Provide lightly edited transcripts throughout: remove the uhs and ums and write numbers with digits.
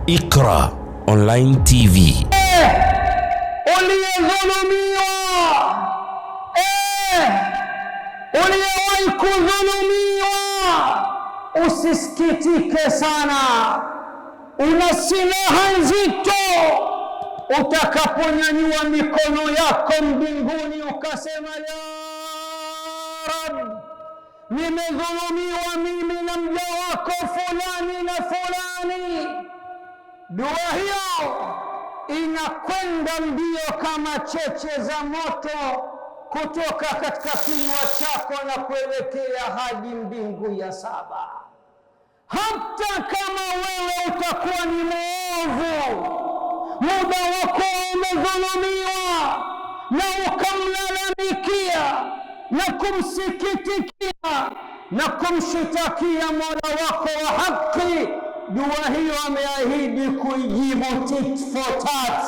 Iqra Online TV. Uliyedhulumiwa, uliyewahi kudhulumiwa, usisikitike sana. Una silaha nzito. Utakaponyanyua mikono yako mbinguni ukasema, ya Rabb, nimedhulumiwa mimi na mja wako fulani na fulani, dua hiyo inakwenda mbio kama cheche za moto kutoka katika kinywa chako na kuelekea hadi mbingu ya saba. Hata kama wewe utakuwa ni mwovu, muda wako umedhulumiwa, na ukamlalamikia na kumsikitikia na kumshitakia Mola wako wa haki, dua hiyo ameahidi kuijibu tit for tat,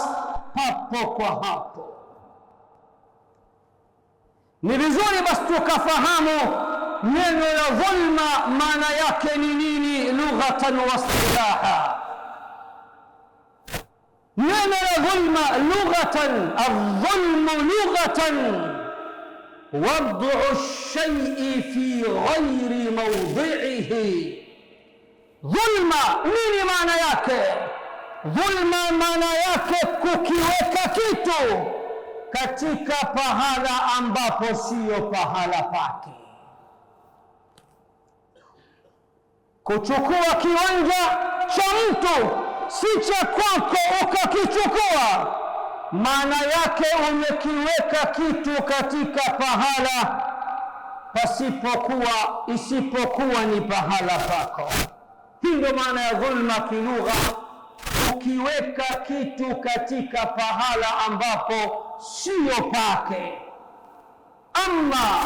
papo kwa hapo. Ni vizuri basi tukafahamu neno la dhulma maana yake ni nini lughatan wa istilaha. Neno la dhulma lughatan, adh-dhulmu lughatan wad'u ash-shay'i fi ghayri mawdi'ihi. Dhulma nini maana yake? Dhulma maana yake kukiweka kitu katika pahala ambapo siyo pahala pake. Kuchukua kiwanja cha mtu si cha kwako ukakichukua, maana yake umekiweka kitu katika pahala isipokuwa ni pahala pako. Hii ndio maana ya dhulma kilugha, ukiweka kitu katika pahala ambapo sio pake. Amma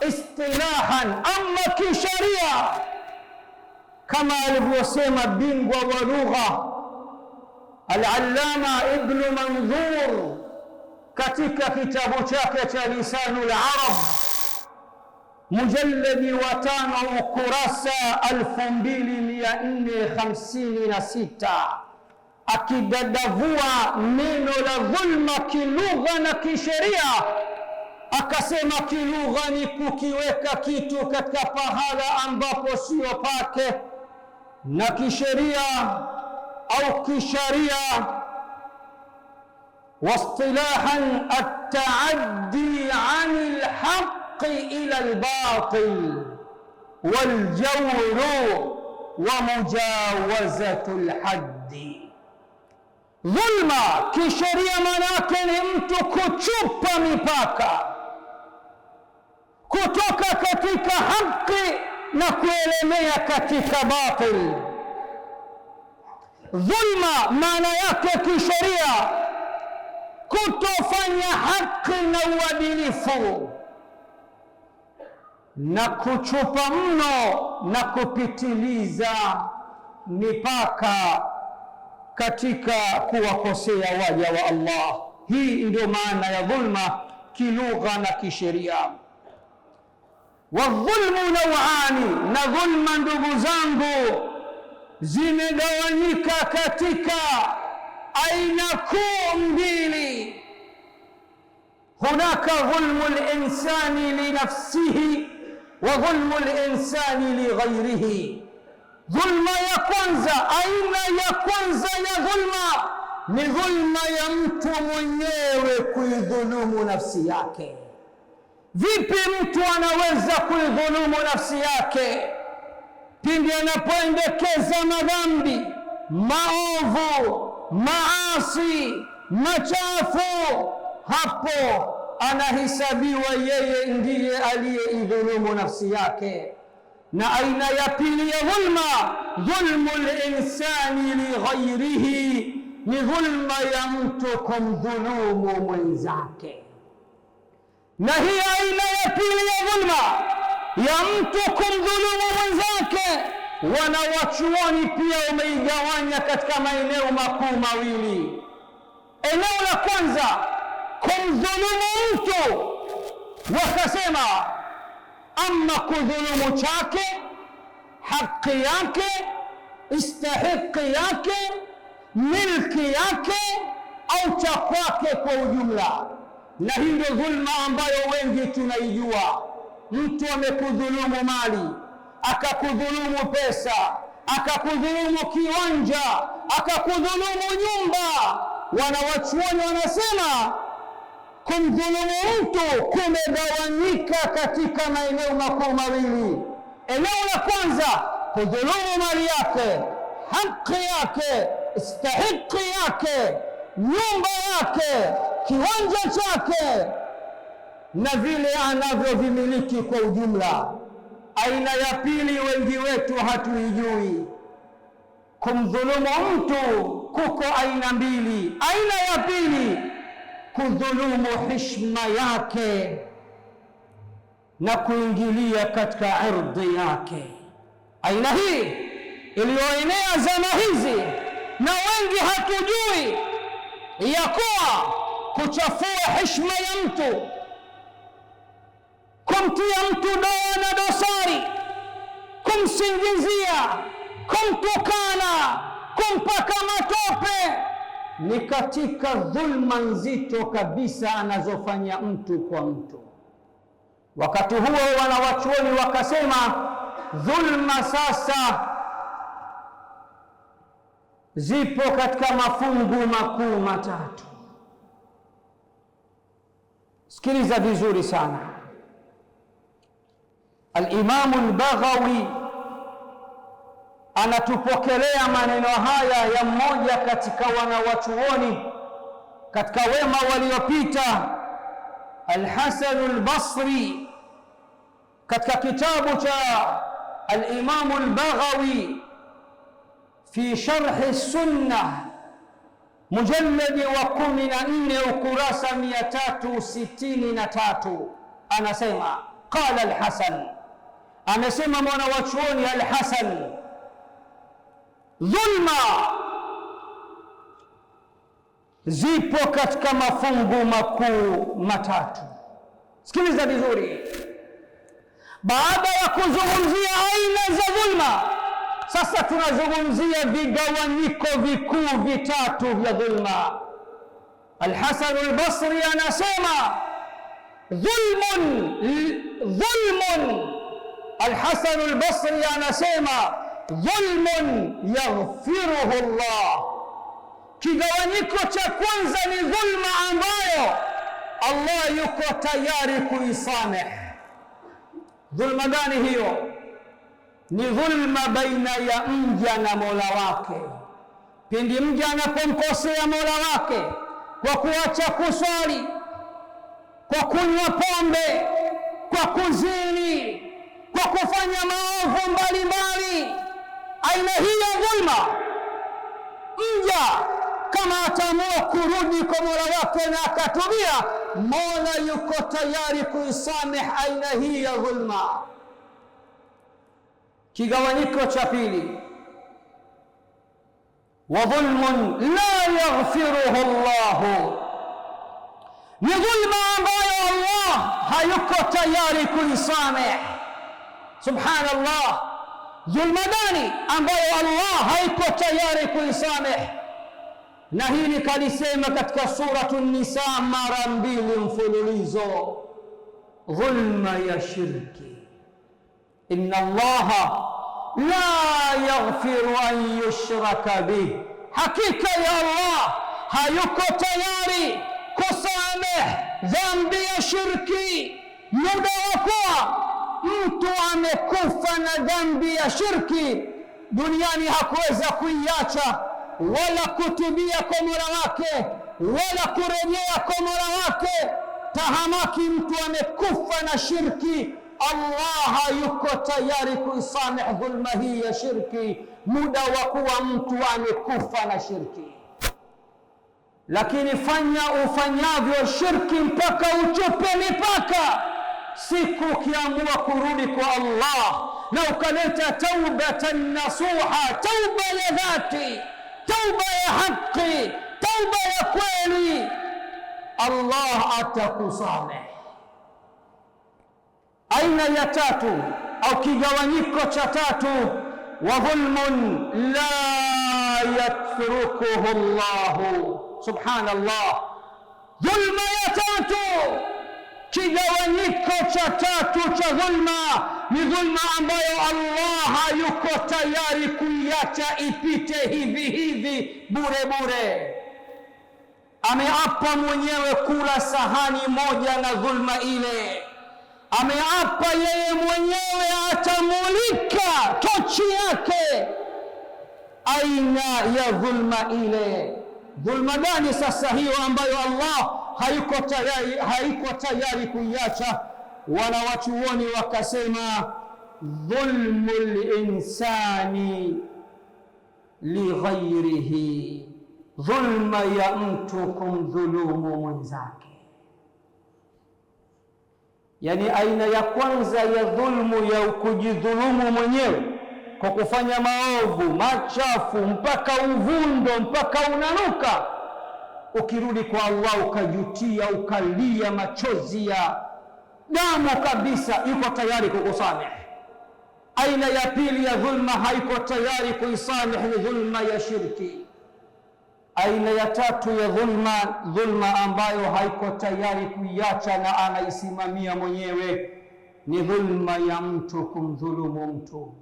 istilahan, amma kisharia, kama alivyosema bingwa wa lugha Al-Allama Ibn Manzur katika kitabu chake cha Lisanul Arab, mujalladi wa 5 ukurasa 2456, akidadavua neno la dhulma kilugha na kisheria, akasema kilugha ni kukiweka kitu katika pahala ambapo sio pake, na kisheria au kisharia wastilahan at-ta'addi 'anil haqqi ila al-batil wal-jawru wa mujawazatul haddi. Dhulma kisheria maana yake ni mtu kuchupa mipaka kutoka katika haki na kuelemea katika batil. Dhulma maana yake kisheria kutofanya haki na uadilifu na kuchupa mno na kupitiliza mipaka katika kuwakosea waja wa Allah. Hii ndio maana ya dhulma kilugha na kisheria. Wadhulmu naw'ani, na dhulma ndugu zangu zimegawanyika katika aina kuu mbili. Hunaka dhulmu al-insani li nafsihi wa dhulmu al-insani li ghayrihi. Dhulma ya kwanza, aina ya kwanza ya dhulma ni dhulma ya mtu mwenyewe kuidhulumu nafsi yake. Vipi mtu anaweza kuidhulumu nafsi yake? Pindi anapoendekeza madhambi, maovu, maasi, machafu, hapo anahesabiwa yeye ndiye aliyeidhulumu nafsi yake. Na aina ya pili ya dhulma, dhulmul insani li ghayrihi, ni dhulma ya mtu kumdhulumu mwenzake. Na hii aina ya pili ya dhulma ya mtu kumdhulumu mwenzake, wanawachuoni pia umeigawanya katika maeneo makuu mawili. Eneo la kwanza, kumdhulumu mtu, wakasema ama kudhulumu chake, haki yake, istahiki yake, milki yake au cha kwake kwa ujumla. Na hii ndio dhulma ambayo wengi tunaijua. Mtu amekudhulumu mali, akakudhulumu pesa, akakudhulumu kiwanja, akakudhulumu nyumba. Wanawachuoni wanasema kumdhulumu mtu kumegawanyika katika maeneo makuu mawili. Eneo la kwanza, kudhulumu mali yake, haki yake, istahiki yake, nyumba yake, kiwanja chake na vile anavyovimiliki kwa ujumla. Aina ya pili wengi wetu hatuijui. Kumdhulumu mtu kuko aina mbili. Aina ya pili, kudhulumu heshima yake na kuingilia katika ardhi yake. Aina hii iliyoenea zama hizi na wengi hatujui ya kuwa kuchafua heshima ya mtu, kumtia mtu doa na dosari, kumsingizia, kumtukana, kumpaka matope, ni katika dhulma nzito kabisa anazofanya mtu kwa mtu. Wakati huo wanawachuoni wakasema dhulma sasa zipo katika mafungu makuu matatu. Sikiliza vizuri sana. Al-Imamu al-Baghawi anatupokelea maneno haya ya mmoja katika wanawachuoni katika wema waliopita, Al-Hasan al-Basri, katika kitabu cha Al-Imamu al-Baghawi fi sharhi sunnah, mujalladi wa 14 ukurasa 363, anasema qala al-Hasan, amesema mwanawachuoni Al-Hasan, dhulma zipo katika mafungu makuu matatu. Sikiliza vizuri. Baada ya kuzungumzia aina za dhulma, sasa tunazungumzia vigawanyiko vikuu vitatu vya dhulma. Al-Hasan al-Basri anasema dhulmun. Al-Hasan al-Basri anasema dhulmun yaghfiruhu Allah. Kigawanyiko cha kwanza ni dhulma ambayo Allah yuko tayari kuisamehe. Dhulma gani hiyo? Ni dhulma baina ya mja na Mola wake. Pindi mja anapomkosea Mola wake kwa kuacha kuswali, kwa kunywa pombe, kwa kuzini, kwa kufanya maovu mbalimbali, aina hii ya dhulma, mja kama ataamua kurudi kwa Mola wake na akatubia, Mola yuko tayari kuisamehe aina hii ya dhulma. Kigawanyiko cha pili, wa dhulmun la yaghfiruhu Allah, ni dhulma ambayo Allah hayuko tayari kuisamehe. Subhanallah, dhulma gani ambayo Allah hayuko tayari kuisamehe? Na hili kalisema katika suratu Nisa mara 2 mfululizo, dhulma ya shirki. Inna Allaha la yaghfiru an yushraka bih, hakika ya Allah hayuko tayari kusamehe dhambi ya shirki. Muda wa kuwa mtu amekufa na dhambi ya shirki duniani hakuweza kuiacha wala kutubia kwa Mola wake wala kurejea kwa Mola wake. Tahamaki mtu amekufa na shirki, Allah hayuko tayari kuisamehe dhulma hii ya shirki muda wa kuwa mtu amekufa na shirki. Lakini fanya ufanyavyo shirki mpaka uchupe mipaka, siku ukiamua kurudi kwa Allah na ukaleta taubatan nasuha, tauba ya dhati, tauba ya haki, tauba ya kweli, Allah atakusamehe. Aina ya tatu au kigawanyiko cha tatu, wa dhulmun la yatrukuhu Allahu. Subhanallah. Dhulma ya tatu, kigawanyiko cha tatu cha dhulma ni dhulma ambayo Allah hayuko tayari kuiacha ipite hivi hivi bure bure. Ameapa mwenyewe kula sahani moja na dhulma ile. Ameapa yeye mwenyewe atamulika tochi yake aina ya dhulma ile. Dhulma gani sasa hiyo ambayo Allah haiko tayari kuiacha? Wanawachuoni wakasema dhulmul insani lighairihi, dhulma ya mtu kumdhulumu mwenzake. Yani aina ya kwanza ya dhulmu ya kujidhulumu mwenyewe kwa kufanya maovu machafu mpaka uvundo mpaka unanuka, ukirudi kwa Allah ukajutia ukalia machozi ya damu kabisa, yuko tayari kukusamehe. Aina ya pili ya dhulma haiko tayari kuisamehe ni dhulma ya shirki. Aina ya tatu ya dhulma ambayo haiko tayari kuiacha na anaisimamia mwenyewe ni dhulma ya mtu kumdhulumu mtu.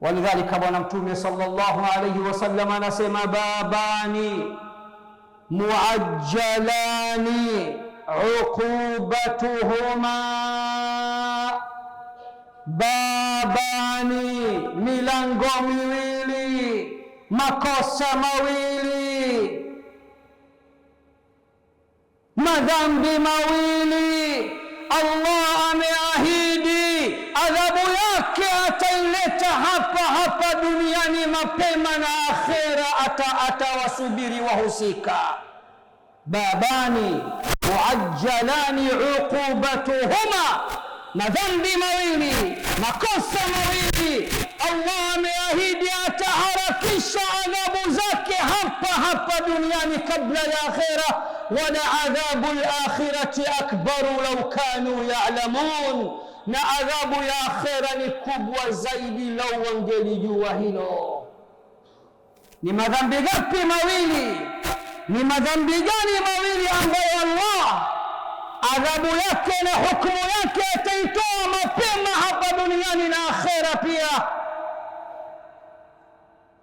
Walidhalika Bwana Mtume sallallahu alayhi wasallam anasema babani muajjalani uqubatuhuma, babani milango miwili, makosa mawili, madhambi mawili. Allah ameahidi adhabu yake ataileta hapa duniani mapema, na akhera atawasubiri wahusika. Babani muajjalani uqubatuhuma, madhambi mawili, makosa mawili. Allah ameahidi ataharakisha adhabu zake hapa duniani kabla ya akhera. Wala adhabu al-akhirati akbaru law kanu ya'lamun, na adhabu ya akhera ni kubwa zaidi lau wangelijua hilo. Ni madhambi gapi mawili? Ni madhambi gani mawili ambayo Allah adhabu yake na hukumu yake ataitoa mapema hapa duniani na akhera pia?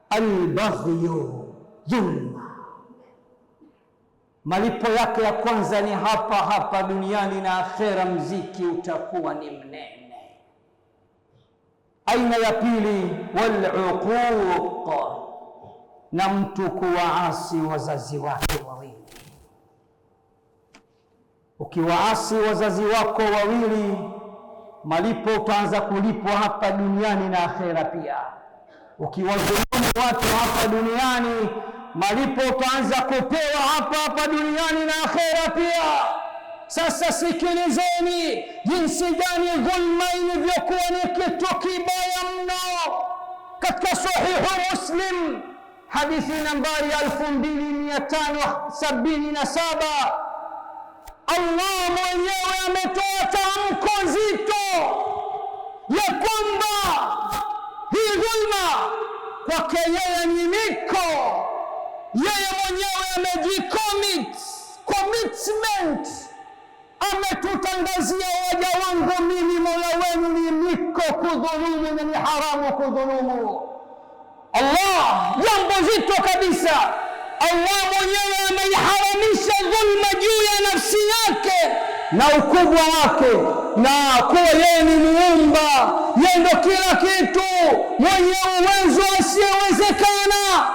Al-baghyu, dhulma, malipo yake ya kwanza ni hapa duniani, na akhera mziki utakuwa ni mnene. Aina ya pili wal-uquq, na mtu kuwaasi wazazi wake wawili. Ukiwaasi wazazi wako wawili, malipo utaanza kulipwa hapa duniani na akhera pia. Ukiwadhulumu watu hapa duniani, malipo utaanza kupewa hapa duniani na akhera pia. Sasa sikilizeni jinsi gani dhulma ilivyokuwa ni kitu kibaya mno. Katika Sahihu Muslim hadithi nambari 2577, Allah mwenyewe ametoa tamko zito ya kwamba hii dhulma kwake yeye ni miko. Yeye mwenyewe commitment, ametutangazia waja wangu mimi Mola wenu ni miko kudhulumu na ni haramu kudhulumu. Allah, jambo zito kabisa. Allah mwenyewe ameiharamisha dhulma juu ya nafsi yake na ukubwa wake, na kuwa yeye ni muumba, yeye ndo kila kitu, mwenye uwezo asiyewezekana.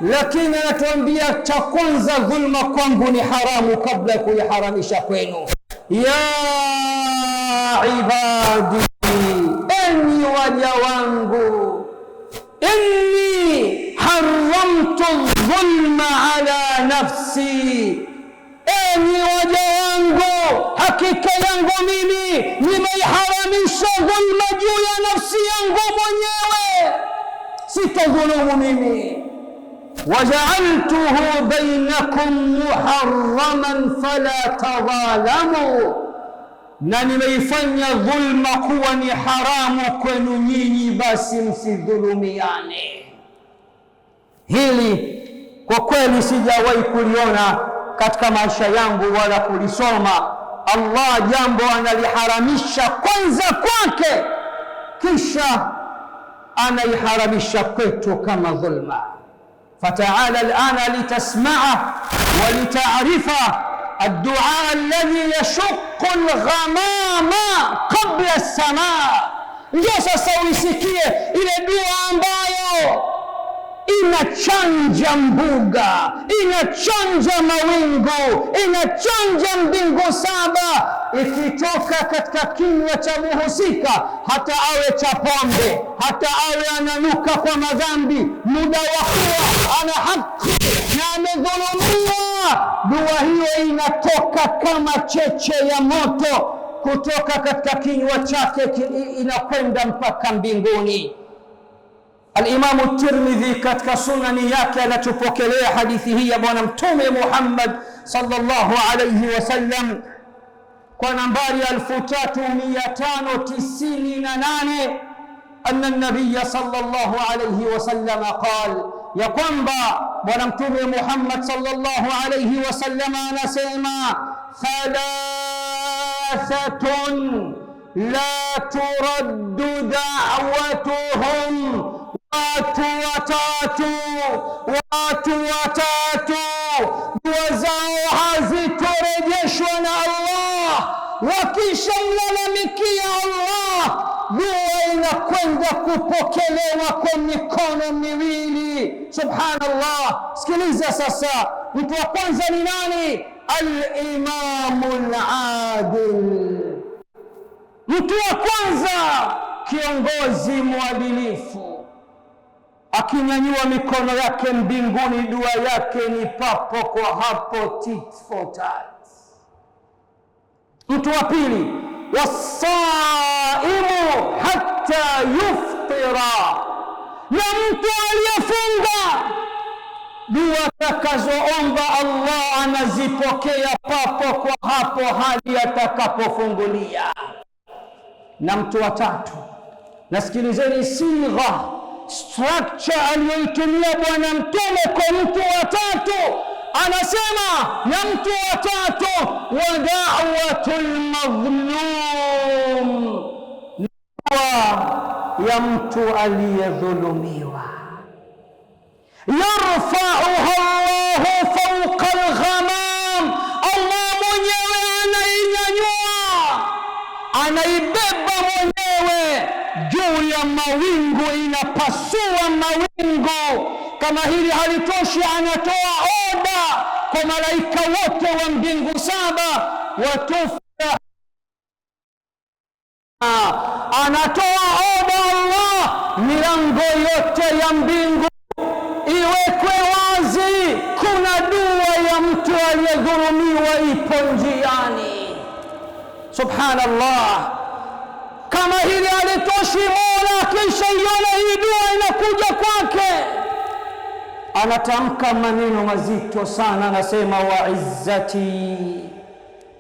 Lakini anatuambia cha kwanza, dhulma kwangu ni haramu kabla ya kuiharamisha kwenu. Ya ibadi, enyi waja wangu, inni haramtu dhulma ala nafsi, enyi waja wangu, hakika yangu mimi nimeiharamisha dhulma juu ya nafsi yangu mwenyewe, sitadhulumu mimi. وجعلته بينكم محرما فلا تظالموا, na nimeifanya dhulma kuwa ni haramu kwenu nyinyi, basi msidhulumiane. Hili kwa kweli sijawahi kuliona katika maisha yangu wala kulisoma. Allah jambo analiharamisha kwanza kwake, kisha anaiharamisha kwetu kama dhulma. Fataala alana litasmaa wa litarifa addua alladhi yashuqqu alghamama qabla as-samaa. Ndio sasa uisikie ile dua ambayo inachanja mbuga, inachanja mawingu, inachanja mbingu saba, ikitoka katika kinywa cha muhusika, hata awe cha pombe, hata awe ananuka kwa madhambi, muda wa kuwa ana haki na amedhulumiwa, dua hiyo inatoka kama cheche ya moto kutoka katika kinywa chake, inakwenda mpaka mbinguni. Al-Imam Tirmidhi katika sunani yake anatupokelea hadithi hii ya Bwana Mtume Muhammad sallallahu alayhi wasallam kwa nambari 3598, anna an-nabiy sallallahu alayhi wasallam qala, ya kwamba Bwana Mtume Muhammad sallallahu alayhi wasallam anasema, thalathatun la turaddu da'watuhum, watu watatu dua zao hazitorejeshwa na Allah. Wakishamlalamikia Allah, dua inakwenda kupokelewa kwa mikono miwili. Subhanallah. Sikiliza sasa, mtu wa kwanza ni nani? Al-Imamul Adil. Mtu wa kwanza, kiongozi mwadilifu, akinyanyua mikono yake mbinguni, dua yake ni papo kwa hapo, tit for tat. Mtu wa pili, wasaimu hatta yuftira, na mtu aliyefunga, dua atakazoomba Allah anazipokea papo kwa hapo hadi atakapofungulia. Na mtu wa tatu, nasikilizeni sigha, structure aliyoitumia Bwana Mtume kwa mtu wa tatu. Anasema, na mtu wa tatu, wa da'watul madhlum, dua ya mtu aliyedhulumiwa. Yarfa'uha Allahu fawqa al-ghamam, Allah mwenyewe anainyanyua, anaibeba mwenyewe juu ya mawingu, inapasua mawingu. Kama hili halitoshi, anatoa oda kwa malaika wote wa mbingu saba, watufa, anatoa oda Allah, milango yote ya mbingu iwekwe wazi. Kuna dua ya mtu aliyedhulumiwa ipo njiani. Subhanallah. Kama hili halitoshi, Mola kisha ione hii dua inakuja kwake, anatamka maneno mazito sana, anasema, wa izzati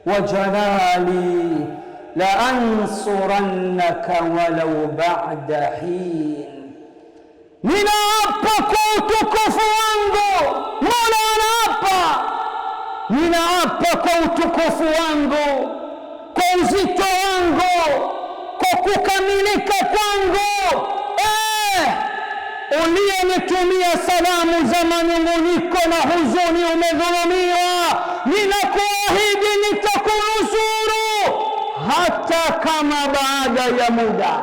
wa jalali la ansurannaka walau ba'da hin. Ninaapa kwa utukufu wangu, Mola anaapa, ninaapa kwa utukufu wangu, kwa uzito wangu, kwa kukamilika kwangu, uliyenitumia salamu za manunguniko na huzuni, umedhulumiwa, ninakuahidi nitakunusuru, hata kama baada ya muda,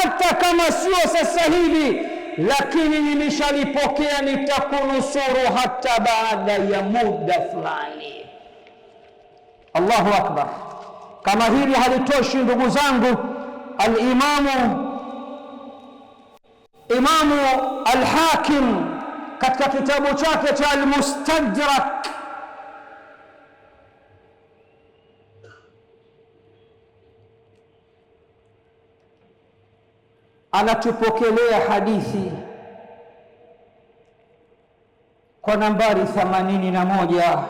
hata kama sio sasa hivi, lakini nimeshalipokea, nitakunusuru hata baada ya muda fulani. Allahu akbar. Kama hili halitoshi, ndugu zangu, Imamu al-Hakim katika kitabu chake cha Al-Mustadrak anatupokelea hadithi kwa nambari 81.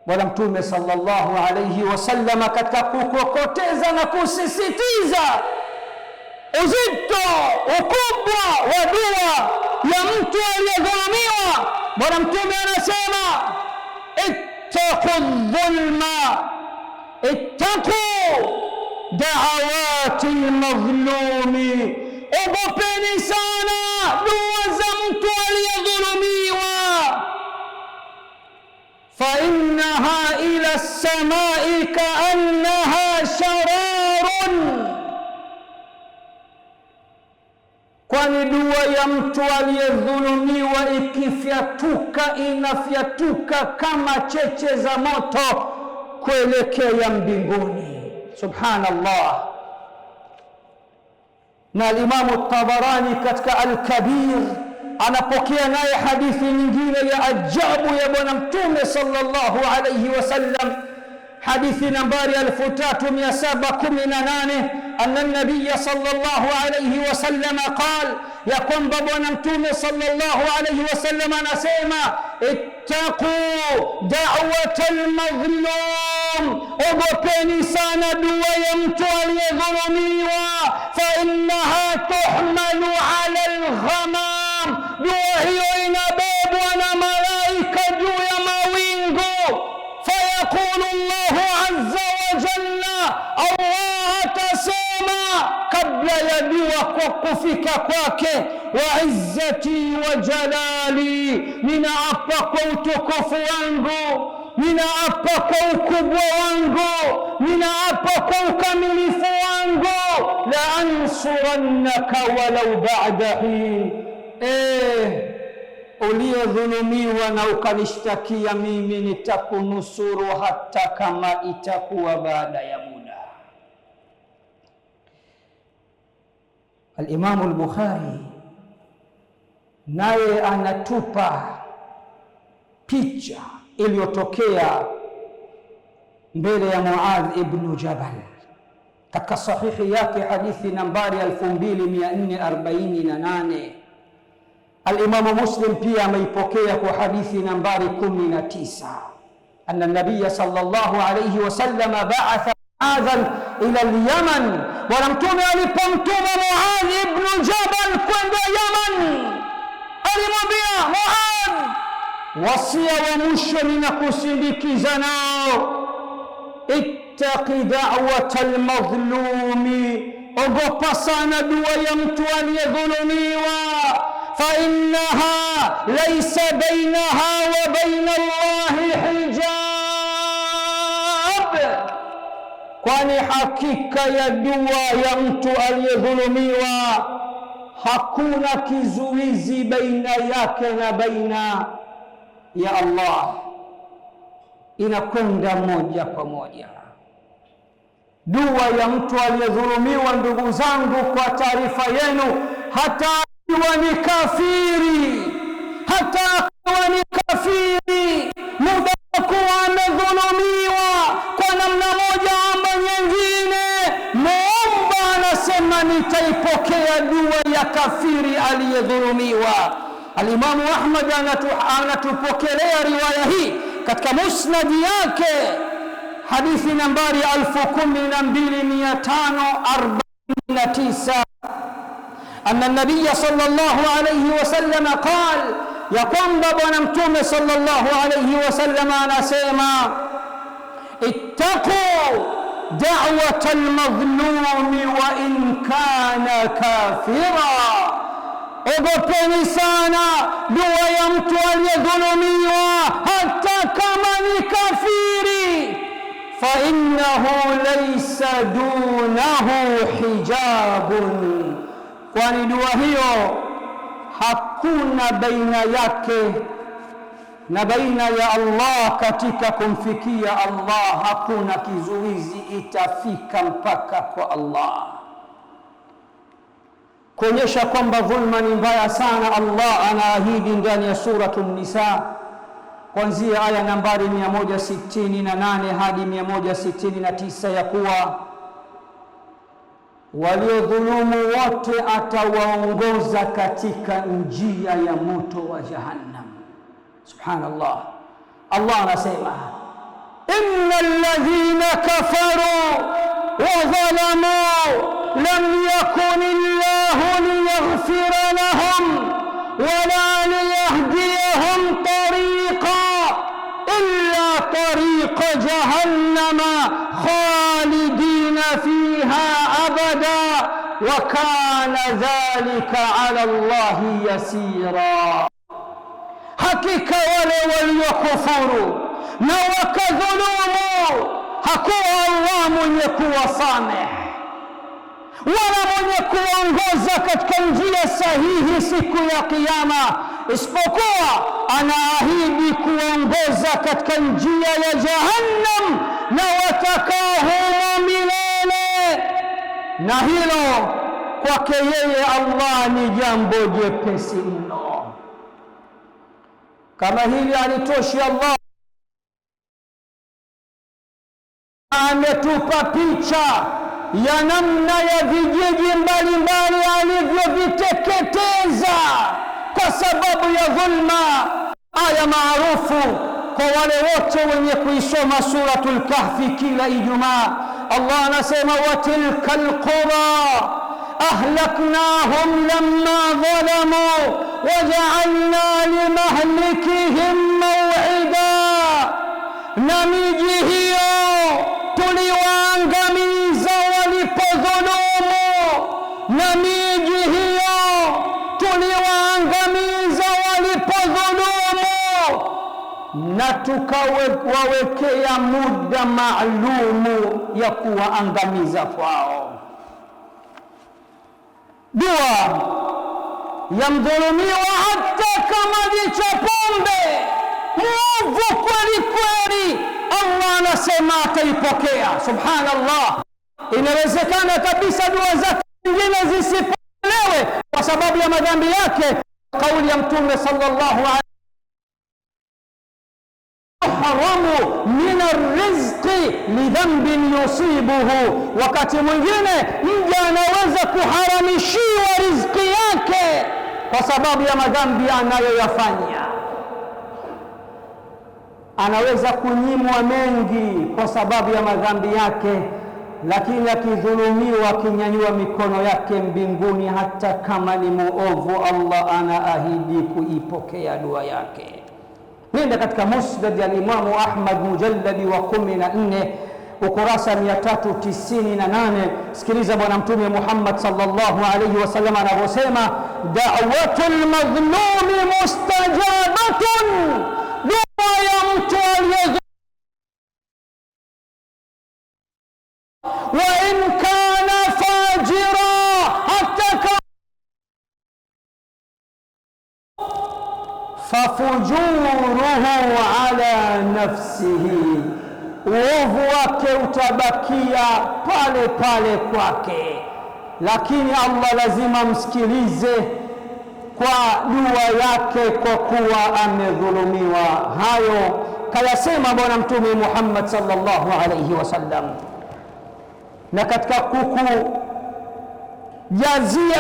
Bwana Mtume sallallahu alayhi wasallam katika kukokoteza na kusisitiza uzito, ukubwa wa dua ya mtu aliyedhulumiwa, Bwana Mtume anasema ittaqu dhulma, ittaqu da'awati al-mazlumi, ogopeni sana dua za mtu aliyedhulumiwa. Fa innaha ila as-samai ka'annaha shararun, kwani dua ya mtu aliyedhulumiwa ikifyatuka inafyatuka kama cheche za moto kuelekea mbinguni. Subhanallah. Na Al-Imamu Tabarani katika Al-Kabir anapokea naye hadithi nyingine ya ajabu ya Bwana Mtume sallallahu alayhi wasallam, hadithi nambari 3718, anna an-nabiy sallallahu alayhi wasallam qala, ya kwamba Bwana Mtume sallallahu alayhi wasallam anasema ittaqu da'watal mazlum, ogopeni sana dua ya mtu aliyedhulumiwa, fa innaha tuhmalu ala al-ghamam, dua hiyo inabebwa na malaika juu ya mawingu. Fayaqulu Allahu azza wa jalla, Allah atasema kabla ya dua kwa kufika kwake, wa izzati wa jalali, ninaapa kwa utukufu wangu, ninaapa kwa ukubwa wangu, ninaapa kwa ukamilifu wangu, la ansurannaka walau ba'da hin, uliyedhulumiwa na ukanishtakia mimi, nitakunusuru hata kama itakuwa baada ya muda. Al-Imamu al-Bukhari naye anatupa picha iliyotokea mbele ya Muadh ibn Jabal katika sahihi yake, hadithi nambari 2448. Al-Imamu Muslim pia ameipokea kwa hadithi nambari 19, anna an-nabiy sallallahu alayhi wasallam ba'atha Muadhan ila al-Yaman, Bwana Mtume alipomtuma Muadh ibn Jabal kwenda Yaman, alimwambia Muadh, wasia wa mwisho ninakusindikiza nao, ittaqi da'watal mazlumi, ogopa sana dua ya mtu aliyedhulumiwa, fa innaha laysa bainaha wa baina Allahi hijab, kwani hakika ya dua ya mtu aliyedhulumiwa hakuna kizuizi baina yake na baina ya Allah, inakwenda moja kwa moja. Dua ya mtu aliyedhulumiwa, ndugu zangu, kwa taarifa yenu, hata akiwa ni kafiri, hata akiwa ni kafiri, muda kuwa amedhulumiwa kwa namna moja ama nyingine, Muumba anasema nitaipokea dua ya kafiri aliyedhulumiwa. Al-Imamu Ahmad anatupokelea riwaya hii katika musnadi yake, hadithi nambari 12549, anna an-nabiy sallallahu alayhi wasallam qala, ya kwamba Bwana Mtume sallallahu alayhi wasallam anasema ittaqu da'watal mazlumi wa in kana kafira, ogopeni sana dua ya mtu aliyedhulumiwa hata kama ni kafiri, fa innahu laysa dunahu hijabun, kwani dua hiyo hakuna baina yake na baina ya Allah katika kumfikia Allah, hakuna kizuizi, itafika mpaka kwa Allah, kuonyesha kwamba dhulma ni mbaya sana. Allah anaahidi ndani ya suratu Nisa kuanzia aya nambari 168 hadi 169 ya kuwa waliodhulumu wote atawaongoza katika njia ya moto wa Jahannam. Subhanallah. Allah anasema innal ladhina kafaru wa dhalamu lam yakun Allahu liyaghfira lahum wala liyahdiyahum tariqa illa tariqa jahannama khalidina fiha abada wa kana dhalika ala Allahi yasira. Hakika wale waliokufuru na wakadhulumu, hakuwa Allah mwenye kuwasamehe wala mwenye kuongoza katika njia sahihi siku ya Kiyama, isipokuwa anaahidi kuongoza katika njia ya Jahannam na watakaa humo milele, na hilo kwake yeye Allah ni jambo jepesi mno. Kama hili alitoshi Allah ametupa picha ya namna ya vijiji mbalimbali alivyoviteketeza kwa sababu ya dhulma. Aya maarufu kwa wale wote wenye kuisoma Suratul Kahfi kila Ijumaa, Allah anasema watilka alqura ahlaknahum lamma dhalamu waja'alna limahlikihim maw'ida, na miji hiyo tuliwaangamiza walipodhulumu, na miji hiyo tuliwaangamiza walipodhulumu, na tukawawekea muda maalumu ya kuwaangamiza kwao. Dua ya mdhulumiwa hata kama ni cha pombe, mwovu kweli kweli, Allah anasema ataipokea. Subhanallah, inawezekana kabisa dua zake nyingine zisipokelewe kwa sababu ya madhambi yake. Kauli ya Mtume sallallahu alaihi haramu min arrizqi lidhanbin yusibuhu, wakati mwingine mja anaweza kuharamishiwa riziki yake kwa sababu ya madhambi anayoyafanya. Anaweza kunyimwa mengi kwa sababu ya madhambi yake, lakini akidhulumiwa, akinyanyua mikono yake mbinguni, hata kama ni muovu, Allah anaahidi kuipokea dua yake. Nenda katika Musnad ya Imamu Ahmad mujalladi wa 14 ukurasa 398. Sikiliza Bwana Mtume Muhammad sallallahu alayhi wasallam anavyosema, da'watul madhlumi mustajabatun, dua ya mtu aliyedhulumiwa wa in kana fajira, hata fafujuruhu ala nafsihi, uovu wake utabakia pale pale kwake, lakini Allah lazima msikilize kwa dua yake kwa kuwa amedhulumiwa. Hayo kayasema Bwana Mtume Muhammad sallallahu alayhi wasallam. Na katika kukujazia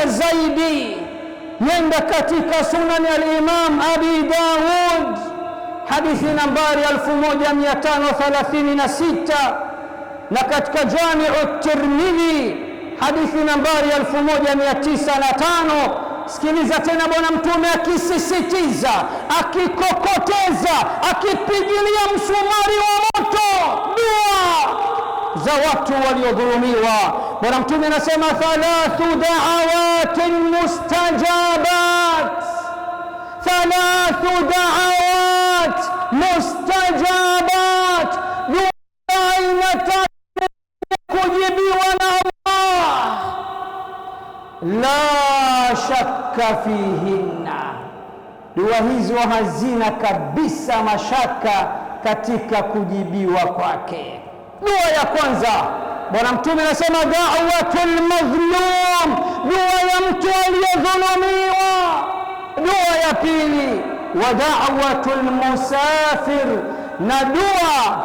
zaidi, nenda katika Sunan al-Imam Abi Dawud, hadithi nambari 1536, na katika Jami'u Tirmidhi hadithi nambari 1905. Sikiliza tena Bwana Mtume akisisitiza, akikokoteza, akipigilia msumari wa moto dua za watu waliodhulumiwa. Bwana Mtume anasema, thalathu da'awatin mustajabat, thalathu da'awat mustajabat, dua aina tatu kujibiwa na Allah, la shakka fihinna, dua hizo hazina kabisa mashaka katika kujibiwa kwake. Dua ya kwanza Bwana Mtume anasema, da'watul madhlum, dua ya mtu aliyedhulumiwa. Dua ya pili, wa da'watul musafir, na dua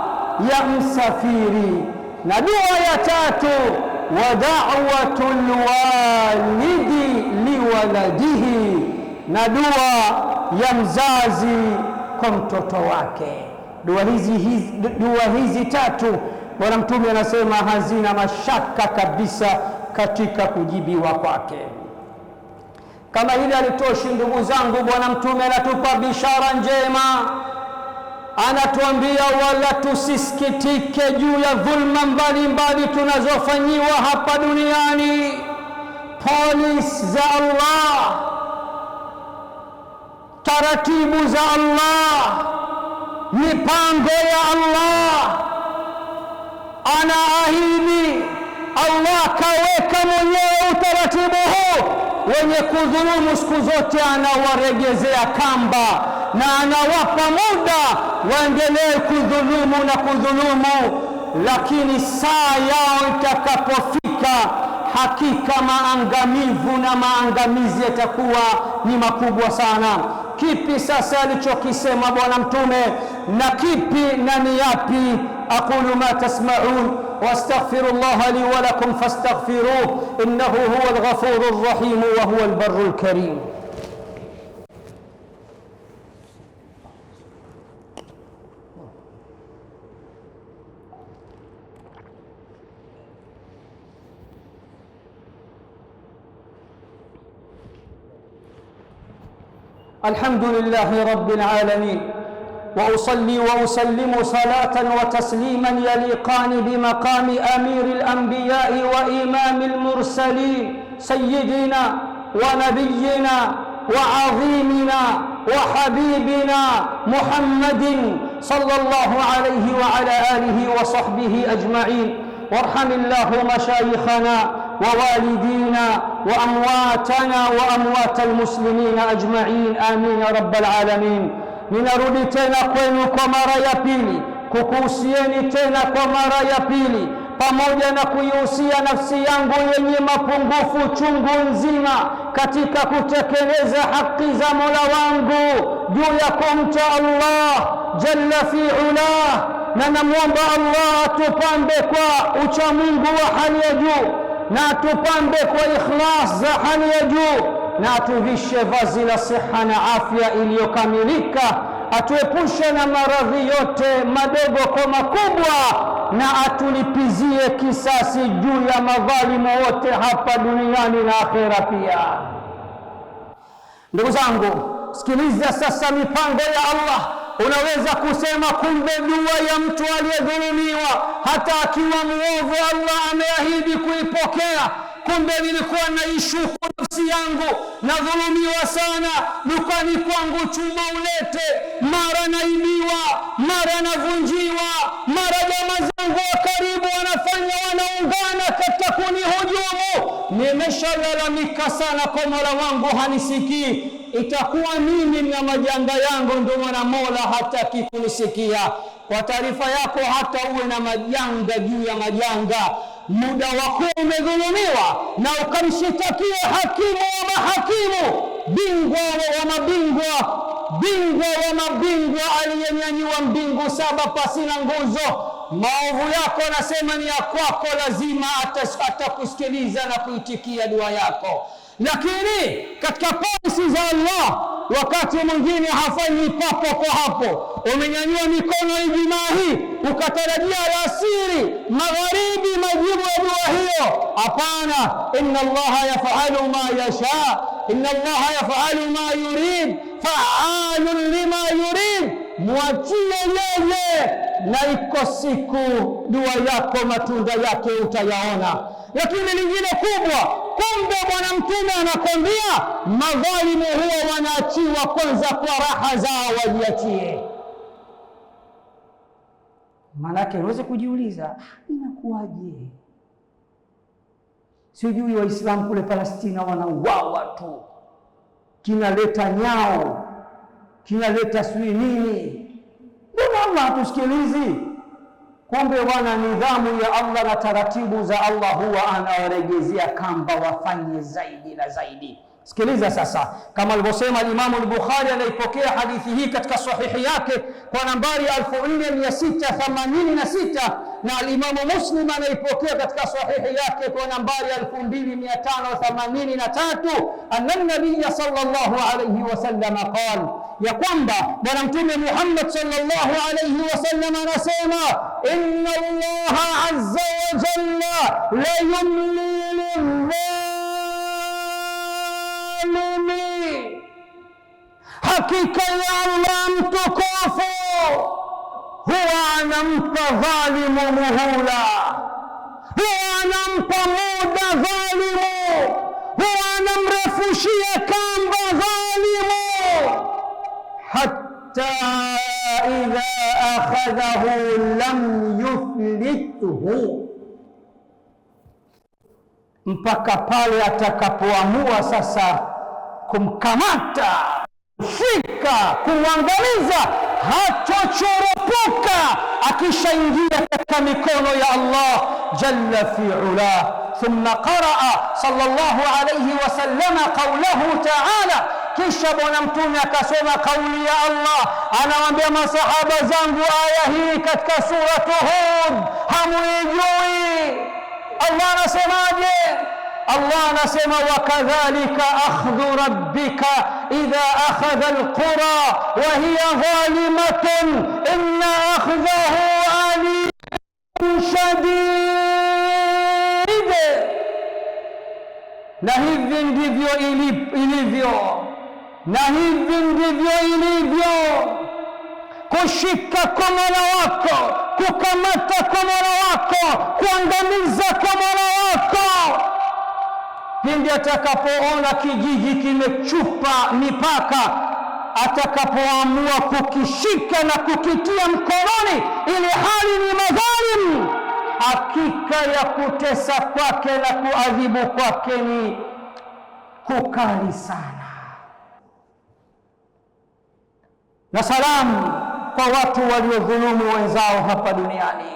ya msafiri. Na dua ya tatu, wa da'watul walidi liwaladihi, na dua ya mzazi kwa mtoto wake. Dua hizi tatu Bwana Mtume anasema hazina mashaka kabisa katika kujibiwa kwake. Kama hili alitoshi, ndugu zangu, Bwana Mtume anatupa bishara njema, anatuambia wala tusisikitike juu ya dhulma mbalimbali tunazofanyiwa hapa duniani. Polisi za Allah, taratibu za Allah, mipango ya Allah, anaahidi Allah kaweka mwenyewe utaratibu huu. Wenye kudhulumu siku zote anawaregezea kamba na anawapa muda waendelee kudhulumu na kudhulumu, lakini saa yao itakapofika, hakika maangamivu na maangamizi yatakuwa ni makubwa sana. Kipi sasa alichokisema Bwana Mtume, na kipi na ni yapi? Aqulu ma tasma'un واستغفر الله لي ولكم فاستغفروه إنه هو الغفور الرحيم وهو البر الكريم. الحمد لله رب العالمين، وأصلي وأسلم صلاة وتسليما يليقان بمقام أمير الأنبياء وإمام المرسلين سيدنا ونبينا وعظيمنا وحبيبنا محمد صلى الله عليه وعلى آله وصحبه أجمعين. وارحم الله مشايخنا ووالدينا وأمواتنا وأموات المسلمين أجمعين، آمين يا رب العالمين. Ninarudi tena kwenu kwa mara ya pili, kukuhusieni tena kwa mara ya pili, pamoja na kuihusia nafsi yangu yenye mapungufu chungu nzima katika kutekeleza haki za Mola wangu juu ya kumcha Allah jalla fi ulah, na namwomba Allah atupambe kwa uchamungu wa hali ya juu, na atupambe kwa ikhlas za hali ya juu, na atuvishe vazi la siha na afya iliyokamilika, atuepushe na maradhi yote madogo kwa makubwa, na atulipizie kisasi juu ya madhalimu wote hapa duniani na akhera pia. Ndugu zangu, sikiliza sasa mipango ya Allah. Unaweza kusema kumbe dua ya mtu aliyedhulumiwa hata akiwa muovu Allah ameahidi kuipokea. Kumbe nilikuwa naishuku nafsi yangu, nadhulumiwa sana, dukani kwangu chuma ulete, mara naibiwa, mara navunjiwa, mara jamaa zangu wa karibu wanaungana katika kunihujumu. Nimeshalalamika sana kwa Mola wangu hanisikii. Itakuwa mimi na majanga yangu ndio maana Mola hataki kunisikia. Kwa taarifa yako, hata uwe na majanga juu ya majanga, muda wako umedhulumiwa na ukamshitakia hakimu wa mahakimu, bingwa wa mabingwa, bingwa wa mabingwa, aliyenyanyua mbingu saba pasina nguzo, maovu yako nasema ni ya kwako, lazima atakusikiliza na kuitikia dua yako. Lakini katika polisi za Allah, wakati mwingine hafanyi papo kwa hapo. Umenyanyua mikono Ijumaa hii ukatarajia alasiri magharibi majibu ya dua hiyo. Hapana, inna Allaha yafalu ma yasha, inna Allaha yafalu ma yurid, faalun lima yurid. Mwachie yeye, na iko siku dua yako matunda yake utayaona. Lakini lingine kubwa, kumbe Bwana Mtume anakwambia madhalimu huwa wanaachiwa kwanza kwa raha zao, wajiachie. Maanake unaweza kujiuliza, inakuwaje? Sijui Waislamu kule Palestina wanauawa tu, kinaleta nyao, kinaleta sui nini, mbona Allah hatusikilizi? Kumbe wana nidhamu ya Allah na taratibu za Allah huwa anawaregezea kamba wafanye zaidi na zaidi. Sikiliza sasa, kama alivyosema Imamu al-Bukhari, anaipokea hadithi hii katika sahihi yake kwa nambari 4686, na al-Imamu Muslim anaipokea katika sahihi yake kwa nambari 2583, anna nabiyya sallallahu alayhi wasallam qala, ya kwamba Bwana Mtume Muhammad sallallahu alayhi wasallam anasema, inna Allaha azza wa jalla la yumli dhalimi, hakika ya Allah mtukufu huwa anampa dhalimu muhula, huwa anampa muda dhalimu, huwa anamrefushia kamba dhalimu, hatta idha akhadhahu lam yuflithu, mpaka pale atakapoamua sasa kumkamata, kushika, kumwangamiza, hatochoropoka akishaingia katika mikono ya Allah jalla fi ula. Thumma qaraa sallallahu alayhi wasallam qawlahu ta'ala, kisha bwana mtume akasoma kauli ya Allah, anawaambia masahaba zangu aya hii katika suratu Hud hamuijui. Allah anasemaje? Allah anasema wakadhalika akhdhu rabbika idha akhadha alqura wa hiya zalimatun inna akhdahu alimun shadid. Na hivi ndivyo ilivyo, na hivi ndivyo ilivyo kushika kwa Mola wako, kukamata kwa Mola wako, kuangamiza kwa Mola wako. Pindi atakapoona kijiji kimechupa mipaka, atakapoamua kukishika na kukitia mkononi ili hali ni madhalim, hakika ya kutesa kwake na kuadhibu kwake ni kukali sana. Na salamu kwa watu waliodhulumu wenzao hapa duniani.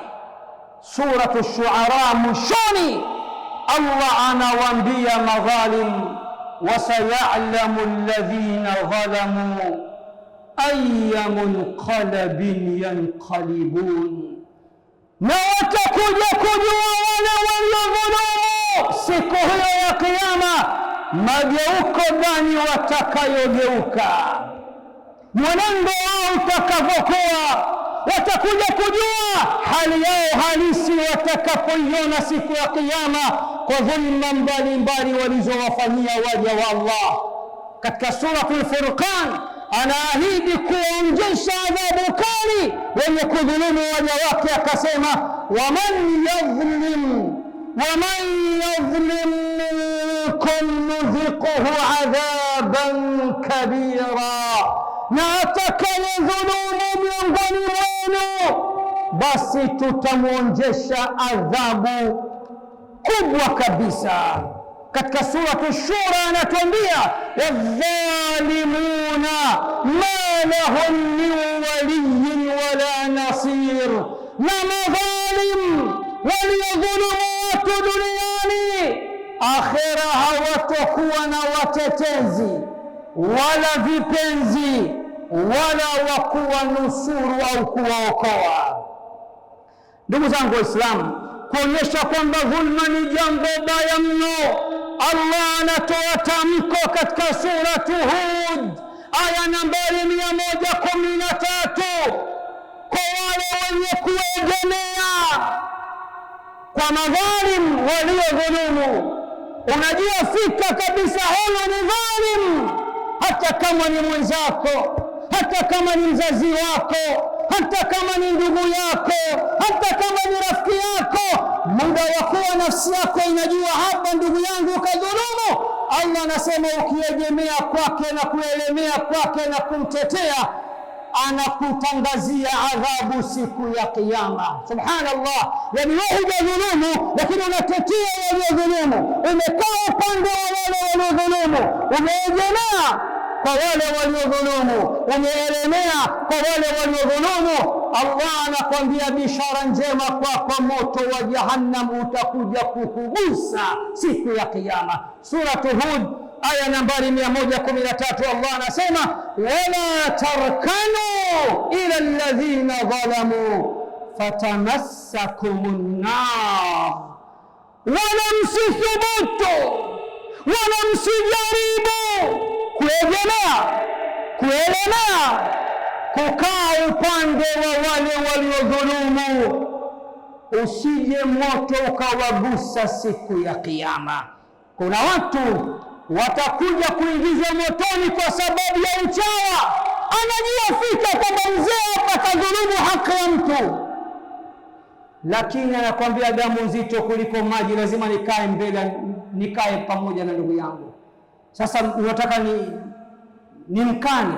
Suratu Shuara mwishoni Allah anawaambia madhalim, wasayalamu alladhina dhalamu ayya munqalabin yanqalibun, na watakuja kujua wale waliodhulumu siku hiyo ya Kiyama mageuko gani watakayogeuka, mwenendo wao utakavyokuwa. Watakuja kujua hali yao halisi watakapoiona siku ya Kiyama kwa dhulma mbalimbali walizowafanyia waja wa Allah. Katika Suratul Furqan anaahidi kuonjesha adhabu kali wenye kudhulumu waja wake, akasema waman yadhlim minkum nudhiquhu adhaban kabira, na atakayedhulumu miongoni mwenu basi tutamwonjesha adhabu kubwa kabisa. Katika Suratu Shura anatuambia wadhalimuna ma lahum min waliyin wala nasir, na madhalim waliodhulumu watu duniani akhera hawatakuwa na watetezi wala vipenzi wala wakuwa nusuru au kuwaokoa. Ndugu zangu Waislamu, kuonyesha kwamba dhulma ni jambo baya mno, Allah anatoa tamko katika Suratu Hud aya nambari 113 kwa wale wenye kuegemea kwa madhalim waliodhulumu. Unajua fika kabisa huyo ni dhalim, hata kama ni mwenzako, hata kama ni mzazi wako, hata kama ni ndugu yako, hata kama ni rafiki yako, muda wa kuwa nafsi yako inajua hapa ndugu yangu kadhulumu, Allah anasema ukiegemea kwake na kuelemea kwake na kumtetea, anakutangazia adhabu siku ya Kiyama. Subhanallah, yani wewe hujadhulumu lakini unatetea waliodhulumu, umekaa upande wa wale waliodhulumu, umeegemea kwa wale waliodhulumu, umeelemea kwa wale waliodhulumu. Allah anakwambia bishara njema kwa moto wa Jahannam utakuja kukugusa siku ya Kiyama. Suratu Hud aya nambari 113 Allah anasema wala tarkanu ila alladhina dhalamu fatamassakumun nar, wala msithubutu wala msijaribu kuelemea kukaa upande wa wale waliodhulumu, usije moto ukawagusa siku ya Kiyama. Kuna watu watakuja kuingizwa motoni kwa sababu ya uchawa. Anajua fika kwamba mzee hapa kadhulumu haki ya mtu, lakini anakwambia damu nzito kuliko maji, lazima nikae mbele, nikae pamoja na ndugu yangu. Sasa unataka nimkane?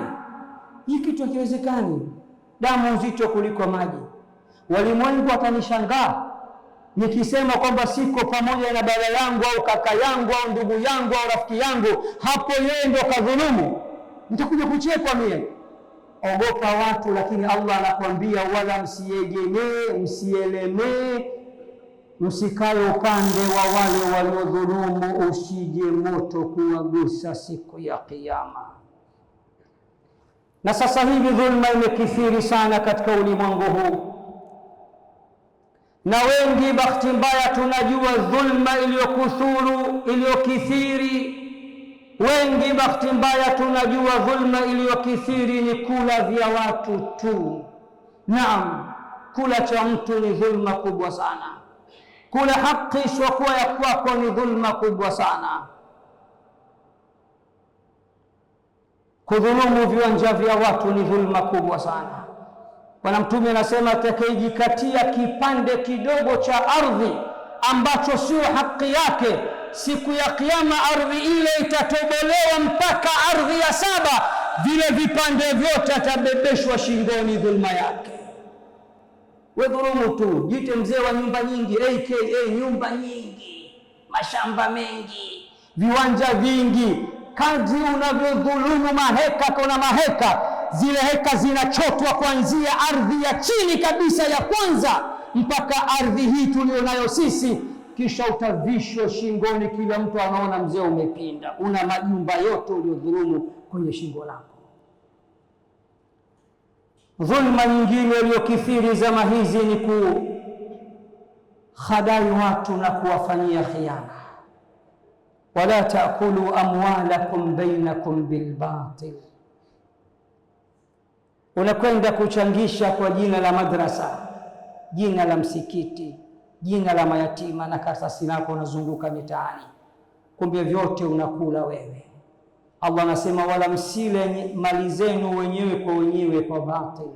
Hii kitu hakiwezekani. Damu nzito kuliko maji. Walimwengu watanishangaa nikisema kwamba siko pamoja na baba yangu au kaka yangu au ndugu yangu au rafiki yangu, hapo yeye ndo kadhulumu. Nitakuja kuchekwa mie. Ogopa watu, lakini Allah anakuambia wala msiegemee, msielemee, msikae upande wa wale waliodhulumu, usije moto kuwagusa siku ya Kiyama. Na sasa hivi dhulma imekithiri sana katika ulimwengu huu, na wengi bahati mbaya tunajua dhulma iliyokuthuru, iliyokithiri. Wengi bahati mbaya tunajua dhulma iliyokithiri ni kula vya watu tu. Naam, kula cha mtu ni dhulma kubwa sana. Kula haki isiyokuwa ya kwako ni dhulma kubwa sana. Kudhulumu viwanja vya watu ni dhulma kubwa sana. Bwana Mtume anasema atakayejikatia kipande kidogo cha ardhi ambacho sio haki yake, siku ya Kiyama ardhi ile itatobolewa mpaka ardhi ya 7, vile vipande vyote atabebeshwa shingoni dhulma yake. We dhulumu tu, jite mzee wa nyumba nyingi, aka nyumba nyingi, mashamba mengi, viwanja vingi. Kadri unavyodhulumu maheka, kuna maheka, zile heka zinachotwa kuanzia ardhi ya chini kabisa ya kwanza mpaka ardhi hii tulionayo sisi, kisha utavishwa shingoni. Kila mtu anaona mzee umepinda, una majumba yote uliodhulumu kwenye shingo lako. Dhulma nyingine iliyokithiri zama hizi ni kukhadai watu na kuwafanyia khiana. Wala taakulu amwalakum bainakum bilbatil. Unakwenda kuchangisha kwa jina la madrasa, jina la msikiti, jina la mayatima, na karatasi lako unazunguka mitaani, kumbe vyote unakula wewe. Allah anasema wala msile mali zenu wenyewe kwa wenyewe kwa batil.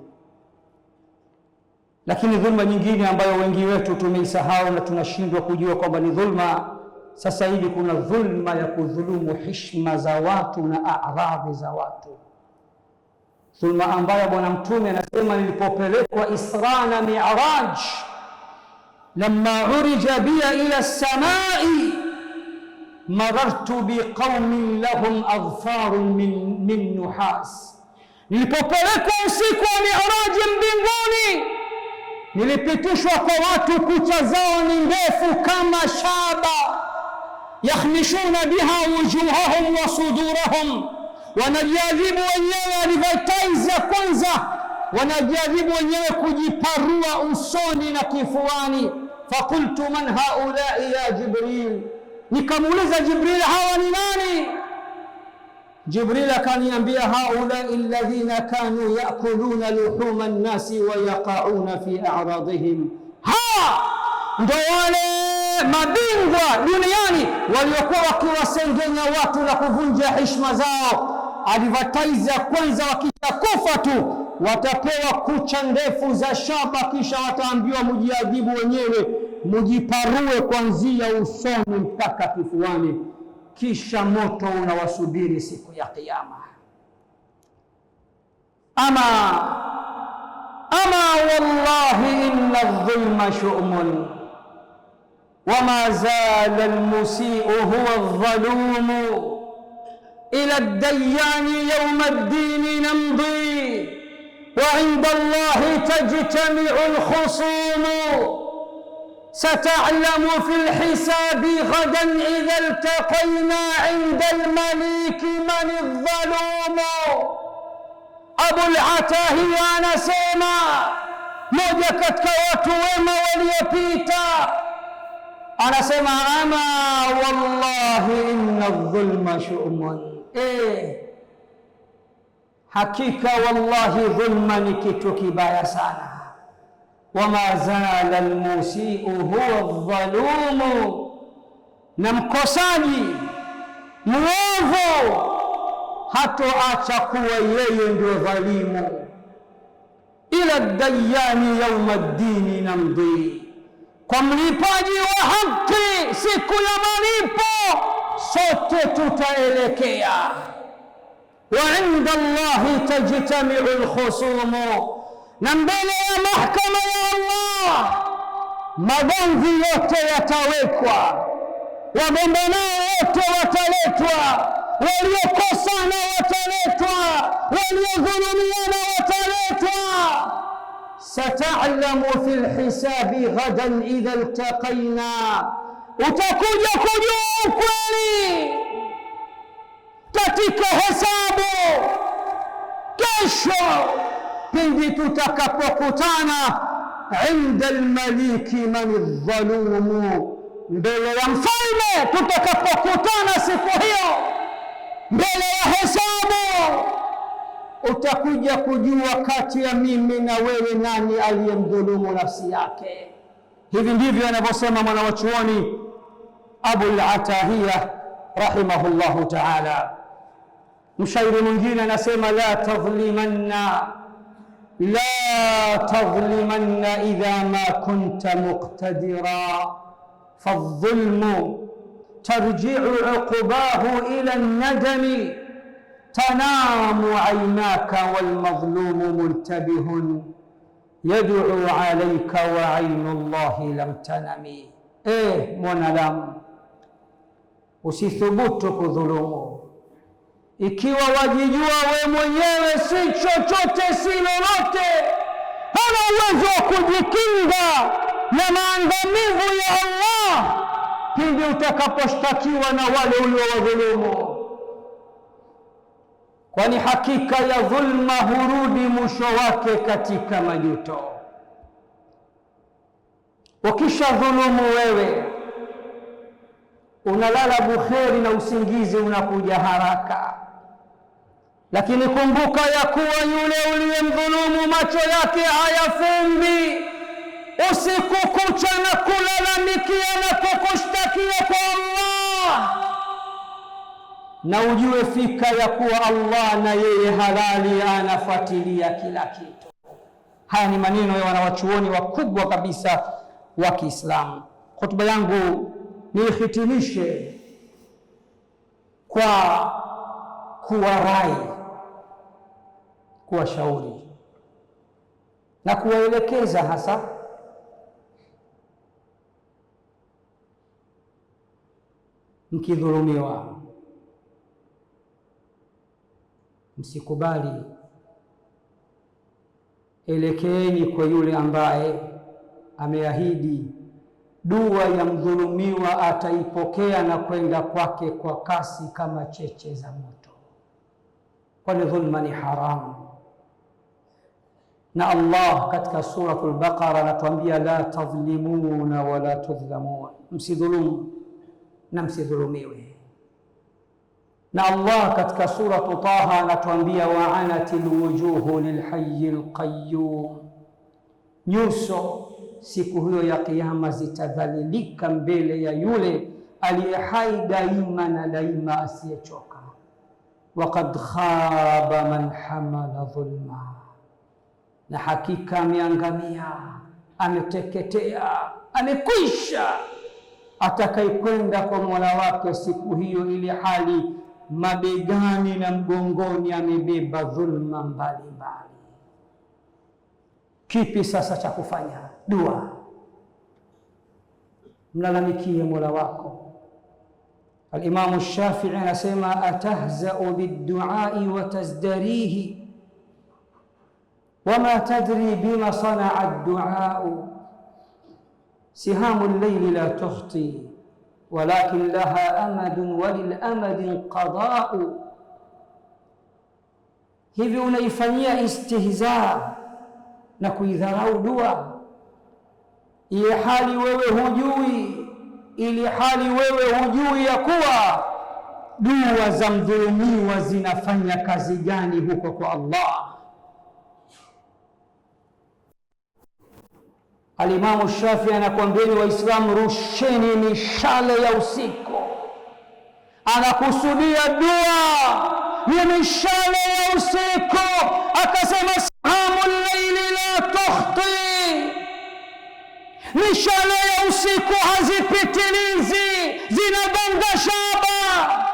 Lakini dhulma nyingine ambayo wengi wetu tumeisahau na tunashindwa kujua kwamba ni dhulma, sasa hivi kuna dhulma ya kudhulumu heshima za watu na a'radhi za watu. Dhulma ambayo Bwana Mtume anasema nilipopelekwa Isra na Mi'raj, lamma urija biya ila as-samai marartu biqaumin lahum aghfarun min nuhas. Nilipopelekwa usiku wa Mi'raj mbinguni, nilipitishwa kwa watu kucha zao ni ndefu kama shaba, yakhmishuna biha wujuhahum wa sudurahum. Wanajiadhibu wenyewe, advertise ya kwanza, wanajiadhibu wenyewe kujiparua usoni na kifuani. Fakultu man haulai ya Jibril, nikamuuliza Jibril, hawa ni nani? Jibril akaniambia haulai alladhina kanu yakuluna luhuma an-nasi wa yaqauna fi a'radihim. Ndio wale mabingwa duniani waliokuwa wakiwasengenya watu na kuvunja heshima zao. Advertise ya kwanza, wakishakufa tu watapewa kucha ndefu za shaba, kisha wataambiwa mujiadhibu wenyewe, mujiparue kuanzia usoni mpaka kifuani, kisha moto unawasubiri siku ya Kiyama. Ama wallahi inna adh-dhulma shu'mun wama zala al-musi'u huwa adh-dhalumu ila ad-dayyani yawma ad-din namdi wa 'inda Allahi tajtami'u al-khusumu ستعلم في الحساب غدا إذا التقينا عند المليك من الظلوم. Abu al-Atahiya anasema, moja katika watu wema waliopita, anasema ama wallahi inna adh-dhulma shu'mun. Hakika wallahi dhulma ni kitu kibaya sana. Wama zala al-musi'u huwa adh-dhalumu, na mkosaji mwovu hatoacha kuwa yeye ndio dhalimu. Ila dayani yauma ddini namdhi, kwa mlipaji wa haki siku ya malipo sote tutaelekea. Wa inda Allahi tajtamiu lkhusumu, na mbele ya mahkama ya Allah magomvi yote yatawekwa, wagombanao wote wataletwa, waliokosana wataletwa, waliodhulumiana wataletwa. Sata'lamu fil hisabi ghadan idha iltaqaina, utakuja kujua ukweli katika hesabu kesho pindi tutakapokutana inda almaliki man aldhalumu, mbele ya mfalme tutakapokutana siku hiyo mbele ya hesabu, utakuja kujua kati ya mimi na wewe nani aliyemdhulumu nafsi yake. Hivi ndivyo anavyosema mwanawachuoni Abul Atahiya rahimahullahu ta'ala. Mshairi mwingine anasema la tadhlimanna idha ma kunta muqtadira, fadh-dhulmu tarji'u 'uqbahu ila an-nadami, tanamu 'aynaka wal madhlumu muntabihun yad'u 'alayka wa 'aynu Allahi lam tanami. Mwanadamu, usithubutu kudhulumu ikiwa wajijua we mwenyewe si chochote si lolote, hana uwezo wa kujikinga na maangamivu ya Allah pindi utakaposhtakiwa na wale uliowadhulumu, kwani hakika ya dhulma hurudi mwisho wake katika majuto. Ukisha dhulumu wewe unalala bukheri na usingizi unakuja haraka, lakini kumbuka ya kuwa yule uliyemdhulumu macho yake hayafumbi usiku kucha na kulalamikia na kukushtakia kwa Allah, na ujue fika ya kuwa Allah na yeye halali anafuatilia kila kitu. Haya ni maneno ya wanawachuoni wakubwa kabisa wa Kiislamu. Hotuba yangu nihitimishe kwa kuwarai, kuwashauri na kuwaelekeza, hasa mkidhulumiwa msikubali, elekeeni kwa yule ambaye ameahidi dua ya mdhulumiwa ataipokea na kwenda kwake kwa kasi kama cheche za moto, kwani dhulma ni haramu. Na Allah katika suratul Baqara anatuambia la tadhlimuna wala tudhlamun, msidhulumu na msidhulumiwe. Na Allah katika suratu Taha anatuambia wa anatil wujuhu lilhayyil qayyum, nyuso siku hiyo ya Kiyama zitadhalilika mbele ya yule aliye hai daima na daima asiyechoka. Waqad khaba man hamala dhulma, na hakika ameangamia, ameteketea, amekwisha atakayekwenda kwa Mola wake siku hiyo, ili hali mabegani na mgongoni amebeba dhulma mbalimbali. Kipi sasa cha kufanya? Dua, mlalamikie Mola wako. Al-Imamu Shafi'i anasema atahza'u bid-du'ai wa tazdarihi wama tadri bima sana'a ad-du'a'u, sihamu al-layli la tukhti walakin laha amadun wa lil-amadi qada'u. Hivi unaifanyia istihza na kuidharau dua ili hali wewe hujui ya kuwa dua za mdhulumiwa zinafanya kazi gani huko kwa Allah. Al-Imamu Shafi'i anakuambieni Waislamu, rusheni mishale ya usiku, anakusudia dua ni mishale ya usiku. Akasema sahamul layli la tukhti, mishale ya usiku hazipitilizi, zinagonga shaba,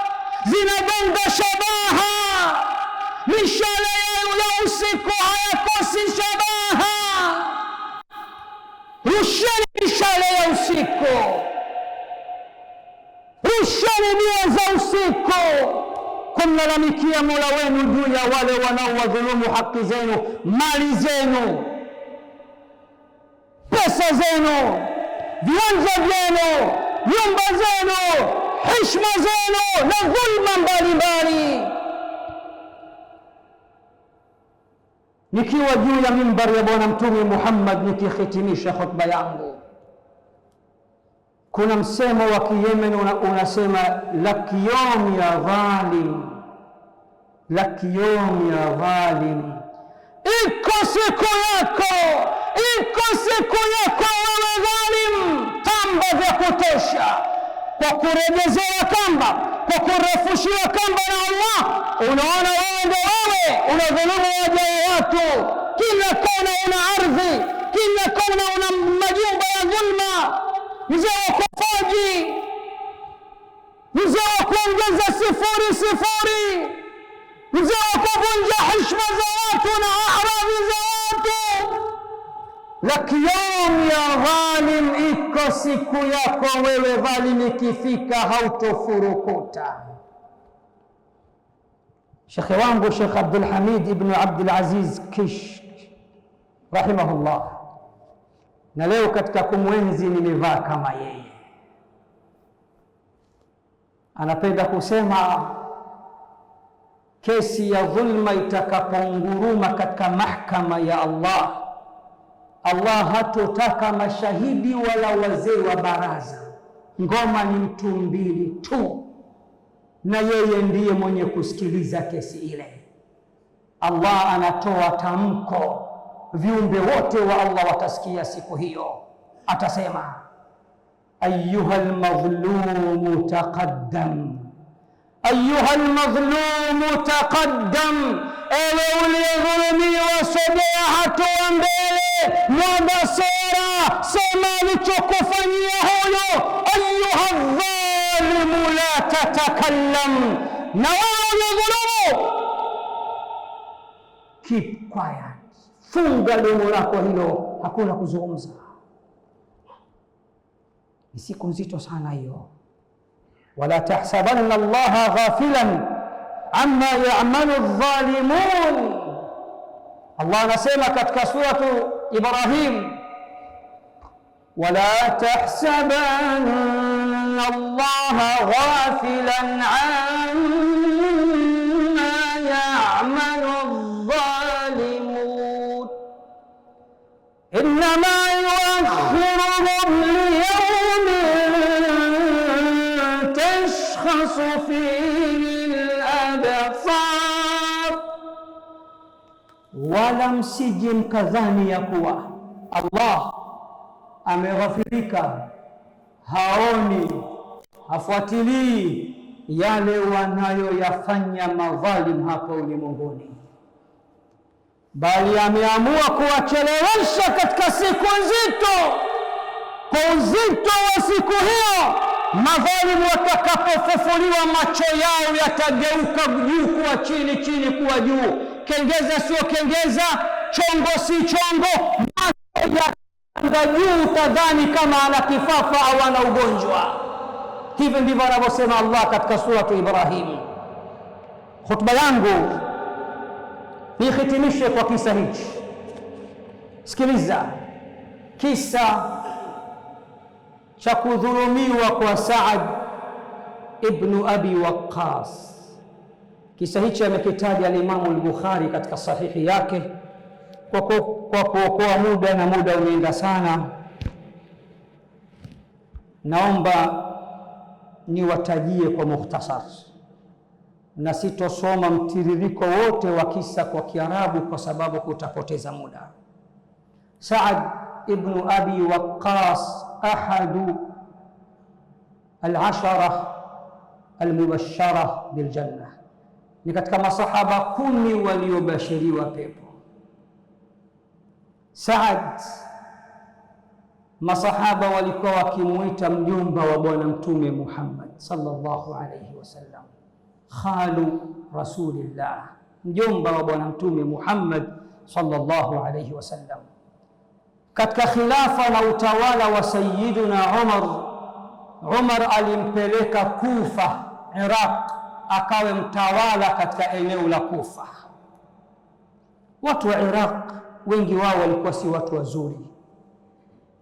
zinagonga shabaha. Mishale ya usiku hayakosi shabaha. Rusheni mishale ya usiku, rusheni dua za usiku kumlalamikia Mola wenu juu ya wale wanaowadhulumu haki zenu, mali zenu, pesa zenu, viwanja vyenu, nyumba zenu, heshima zenu na dhulma mbalimbali. Nikiwa juu ya mimbari ya Bwana Mtume Muhammad nikihitimisha khutba yangu, kuna msemo wa Kiyemen unasema lakiyom ya dhalim, lakiyom ya dhalim, iko siku yako, iko siku yako wewe dhalim, tamba vya kutosha kwa kurejezewa kamba, kwa kurefushiwa kamba na Allah. Unaona wewe ndio wewe unadhulumu waja wa watu, kila kona una ardhi, kila kona una majumba ya dhulma, mzee wa kufaji, mzee wa kuongeza sifuri sifuri, mzee wa kuvunja heshima za watu na aradhi za watu. Lakiyom ya dhalim, iko siku yako wewe dhalim, ikifika hautofurukuta. Shekhe wangu Sheikh Abdul Hamid ibn Abdul Aziz Kishk rahimahullah, na leo katika kumwenzi nimevaa kama yeye, anapenda kusema kesi ya dhulma itakaponguruma katika mahakama ya Allah, Allah hatotaka mashahidi wala wazee wa baraza. Ngoma ni mtu mbili tu, na yeye ndiye mwenye kusikiliza kesi ile. Allah anatoa tamko, viumbe wote wa Allah watasikia siku hiyo. Atasema ayuha almadhlumu taqaddam, ayuha almadhlumu taqaddam, ewe uliyedhulumiwa sogea hatua mbele, mwaga sera, sema alichokufanyia huyo. Ayuha dhalimu la tatakallam, na wewe uliyedhulumu keep quiet, funga domo lako hilo, hakuna kuzungumza. Ni siku nzito sana hiyo. Wala tahsabanna Allaha ghafilan amma ya'malu adh-dhalimun. Allah anasema katika suratu Ibrahim, wala tahsabanna Allaha ghafilan amma ya'malu adh-dhalimun, innama yu'akhiruhum liyawmin tashkhasu fihi al-absar. Wala msije mkadhani ya kuwa Allah ameghafirika, haoni, hafuatilii yale wanayoyafanya madhalim hapa ulimwenguni, bali ameamua kuwachelewesha katika siku nzito. Kwa uzito wa siku hiyo, madhalimu watakapofufuliwa, macho yao yatageuka juu kuwa chini, chini kuwa juu, kengeza sio kengeza, chongo si chongo, macho yatanga juu, utadhani kama ana kifafa au ana ugonjwa. Hivi ndivyo anavyosema Allah katika suratu Ibrahim. Khutba yangu nihitimishe kwa kisa hichi. Sikiliza kisa cha kudhulumiwa kwa Saad ibn Abi Waqqas. Kisa hichi amekitaja al-Imamu al-Bukhari katika sahihi yake. Kwa kuokoa muda, na muda umeenda sana, naomba niwatajie kwa mukhtasar, na sitosoma mtiririko wote wa kisa kwa Kiarabu kwa sababu kutapoteza muda. Saad ibn Abi Waqqas ahadu al-ashara almubashara biljanna, ni katika masahaba 10 waliobashiriwa pepo. Saad, masahaba walikuwa wakimuita mjomba wa Bwana Mtume Muhammad sallallahu alayhi wasallam, khalu rasulillah, mjomba wa Bwana Mtume Muhammad sallallahu alayhi wasallam. Katika khilafa na utawala wa Sayyiduna Umar alimpeleka Kufa, Iraq, akawe mtawala katika eneo la Kufa. Watu wa Iraq wengi wao walikuwa si watu wazuri,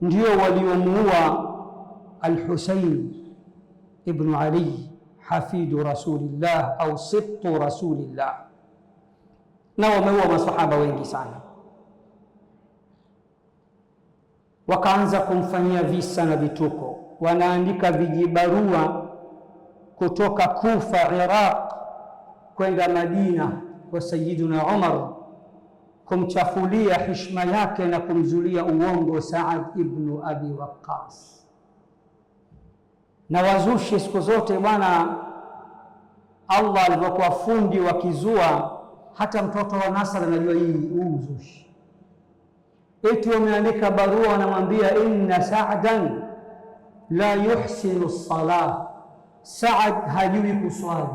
ndio waliomuua Al-Husayn ibn Ali hafidu rasulillah au sibtu rasulillah, na wameua masahaba wengi sana. Wakaanza kumfanyia visa na vituko, wanaandika vijibarua kutoka Kufa, Iraq, kwenda Madina kwa Sayyiduna Umar kumchafulia heshima yake na kumzulia uongo Saad ibn Abi Waqqas. Na wazushi siku zote bwana, Allah alivyokuwa fundi wa kizua, hata mtoto wa Nasr anajua hii uzushi. Eti wameandika barua wanamwambia, inna Sa'dan la yuhsinu as-salah, Saad hajui kuswali.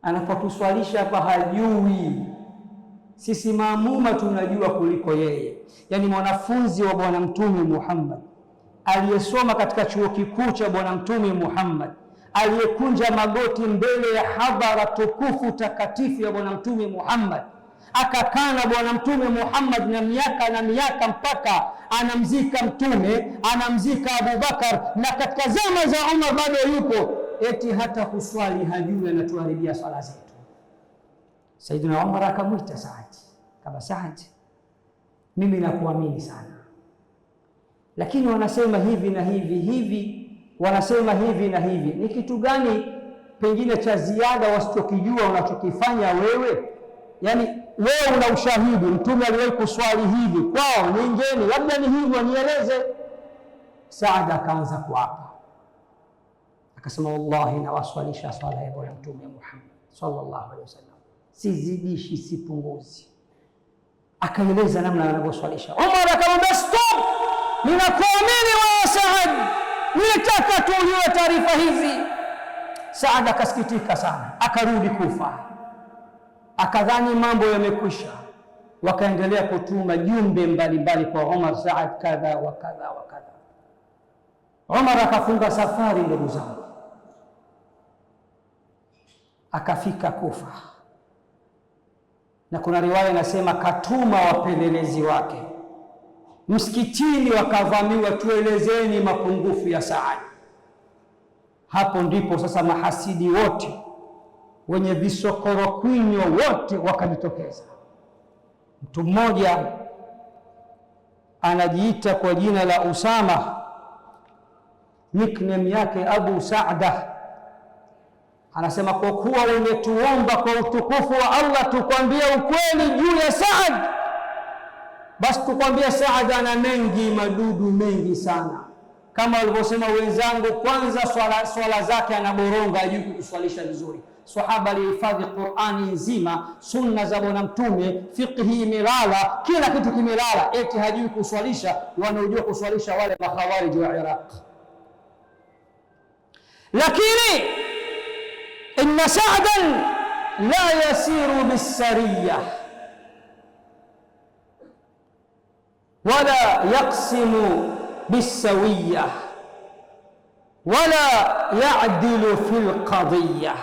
Anapotuswalisha hapa hajui, sisi maamuma tunajua kuliko yeye. Yani mwanafunzi wa Bwana Mtume Muhammad aliyesoma katika chuo kikuu cha Bwana Mtume Muhammad, aliyekunja magoti mbele ya hadhara tukufu takatifu ya Bwana Mtume Muhammad, akakaa na Bwana Mtume Muhammad na miaka mpaka anamzika Mtume, anamzika Abubakar, na katika zama za Umar bado yupo, eti hata kuswali hajui, anatuharibia swala zetu. Sayyidina Umar akamwita Saad, kama Saad, mimi nakuamini sana, lakini wanasema hivi na hivi, wanasema hivi na hivi. Ni kitu gani pengine cha ziada wasichokijua unachokifanya wewe? Yani wewe una ushahidi Mtume aliwahi kuswali hivi kwao, ningeni labda ni hivyo, nieleze. Saad akaanza kuapa, akasema, wallahi nawaswalisha swala ya Bwana Mtume Muhammad sallallahu alaihi wasallam, sizidishi sipunguzi. Akaeleza namna anavyoswalisha. Umar akamwambia, stop, ninakuamini wewe Saad, nilitaka tu ujue taarifa hizi. Saad akasikitika sana, akarudi Kufa, akadhani mambo yamekwisha. Wakaendelea kutuma jumbe mbalimbali kwa Umar, Saad kadha wa kadha wa kadha. Umar akafunga safari, ndugu zangu, akafika Kufa, na kuna riwaya inasema katuma wapelelezi wake msikitini, wakavamiwa, tuelezeni mapungufu ya Saad. Hapo ndipo sasa mahasidi wote wenye visokoro kwinyo wote wakajitokeza. Mtu mmoja anajiita kwa jina la Usama, nickname yake Abu Saada, anasema, kwa kuwa umetuomba kwa utukufu wa Allah tukwambie ukweli juu ya Saad, basi tukwambie Saad ana mengi, madudu mengi sana. Kama walivyosema wenzangu, kwanza swala zake anaboronga, hajui kuswalisha vizuri. Sahaba alihifadhi Qur'ani nzima, sunna za Bwana Mtume, fiqhi imelala, kila kitu kimelala, eti hajui kuswalisha. Wanaojua kuswalisha wale makhawarij wa Iraq. Lakini inna Sa'dan la yasiru bisariya wala yaqsimu bisawiya wala ya'dilu fil qadiyya.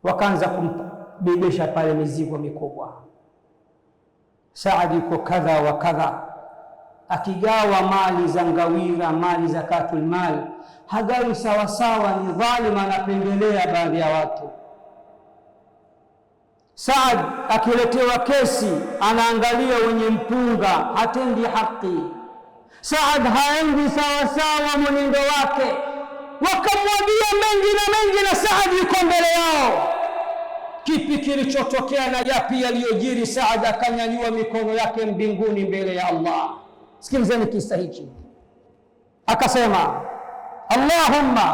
Wakaanza kumbebesha pale mizigo mikubwa. Saad yuko kadha wa kadha, akigawa mali za ngawira, mali zakatul mal, hagawi sawasawa, ni dhalima, anapendelea baadhi ya watu. Saad akiletewa kesi anaangalia wenye mpunga, hatendi haki. Saad haendi sawasawa mwenendo wake, wakamwagia mengi na Saad yuko mbele yao. Kipi kilichotokea na yapi yaliyojiri? Saad akanyanyua mikono yake mbinguni mbele ya Allah. Sikilizeni kisa hichi, akasema, Allahumma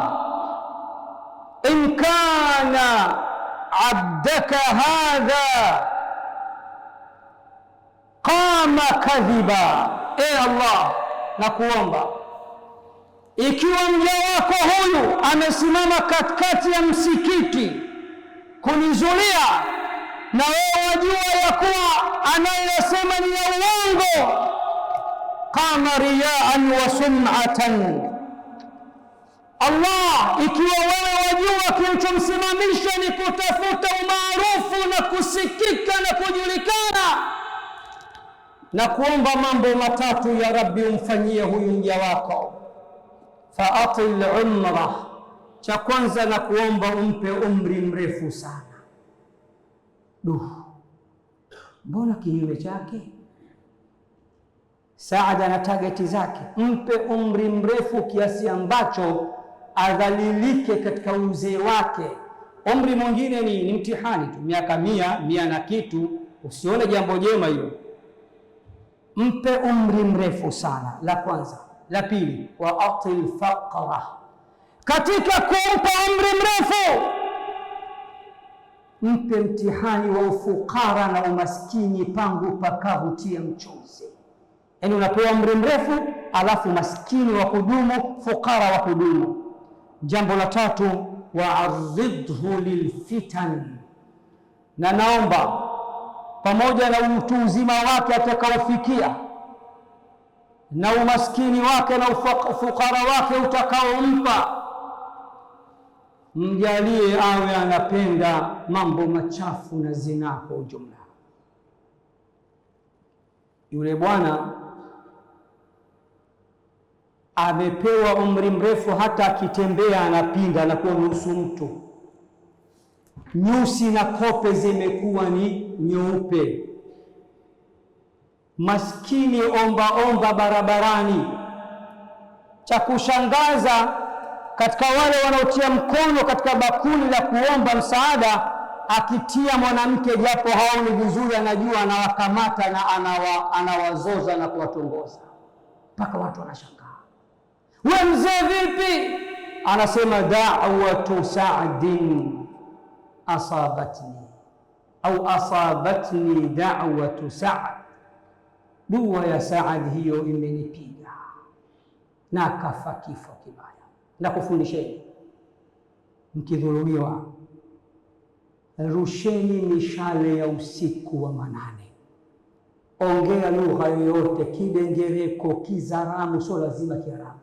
in kana abdaka hadha qama kadhiba, Allah, nakuomba ikiwa mja wako huyu amesimama katikati ya msikiti kunizulia, na wewe wajua ya kuwa anayosema ni ya uongo, qama riyaan wa sum'atan, Allah, ikiwa wewe wajua kilichomsimamisha ni kutafuta umaarufu na kusikika na kujulikana, na kuomba mambo matatu ya Rabbi umfanyie huyu mja wako. Faatil umra, cha kwanza na kuomba umpe umri mrefu sana. Mbona kinyume chake? Saad ana targeti zake, mpe umri mrefu kiasi ambacho adhalilike katika uzee wake. Umri mwingine ni mtihani tu, miaka 100 na kitu, usione jambo jema hilo. Mpe umri mrefu sana, la kwanza. La pili, wa atil faqra, katika kumpa umri mrefu mpe mtihani wa ufukara na umaskini, pangu pakavutia mchuzi. Yaani unapewa umri mrefu alafu maskini wa kudumu, fukara wa kudumu. Jambo la tatu, wa'arridhu lilfitan, na naomba pamoja na utu uzima wake atakaofikia na umaskini wake na ufukara wake utakaompa, mjalie awe anapenda mambo machafu na zinaa kwa ujumla. Yule bwana amepewa umri mrefu, hata akitembea anapinga, anakuwa nusu mtu, nyusi na kope zimekuwa ni nyeupe, maskini omba barabarani. Cha kushangaza, katika wale wanaotia mkono katika bakuli la kuomba msaada, akitia mwanamke japo haoni vizuri, anajua anawakamata na anawazoza na kuwatongoza, mpaka watu wanashangaa, wewe mzee vipi? Anasema da'watu Sa'din asabatni au asabatni da'watu Sa'd, dua ya Saad hiyo imenipiga na akafa kifo kibaya. Na kufundisheni, mkidhulumiwa rusheni mishale ya usiku wa manane, ongea lugha yoyote, Kidengereko, Kizaramu, sio lazima Kiarabu.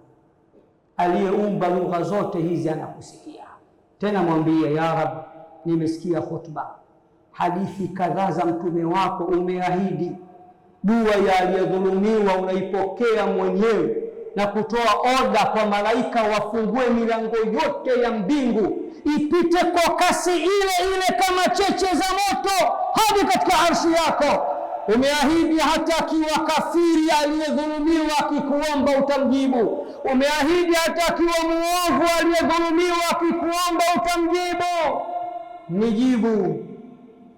Aliyeumba lugha zote hizi anakusikia. Tena mwambie, ya Rab, nimesikia khutba, hadithi kadhaa za mtume wako, umeahidi dua ya aliyedhulumiwa unaipokea mwenyewe na kutoa oda kwa malaika wafungue milango yote ya mbingu ipite kwa kasi ile ile kama cheche za moto hadi katika arshi yako. Umeahidi hata akiwa kafiri aliyedhulumiwa akikuomba utamjibu. Umeahidi hata akiwa muovu aliyedhulumiwa akikuomba utamjibu. Nijibu,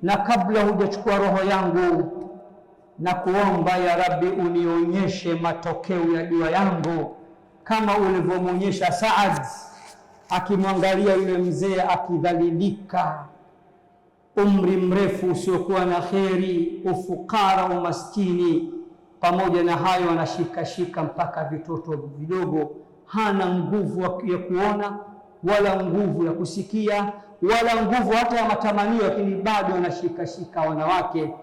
na kabla hujachukua roho yangu na kuomba ya Rabbi unionyeshe matokeo ya dua yangu, kama ulivyomwonyesha Saad akimwangalia yule mzee akidhalilika, umri mrefu usiokuwa na kheri, ufukara, umaskini. Pamoja na hayo anashikashika mpaka vitoto vidogo, hana nguvu ya kuona wala nguvu ya kusikia wala nguvu hata ya matamanio, lakini bado anashikashika wanawake,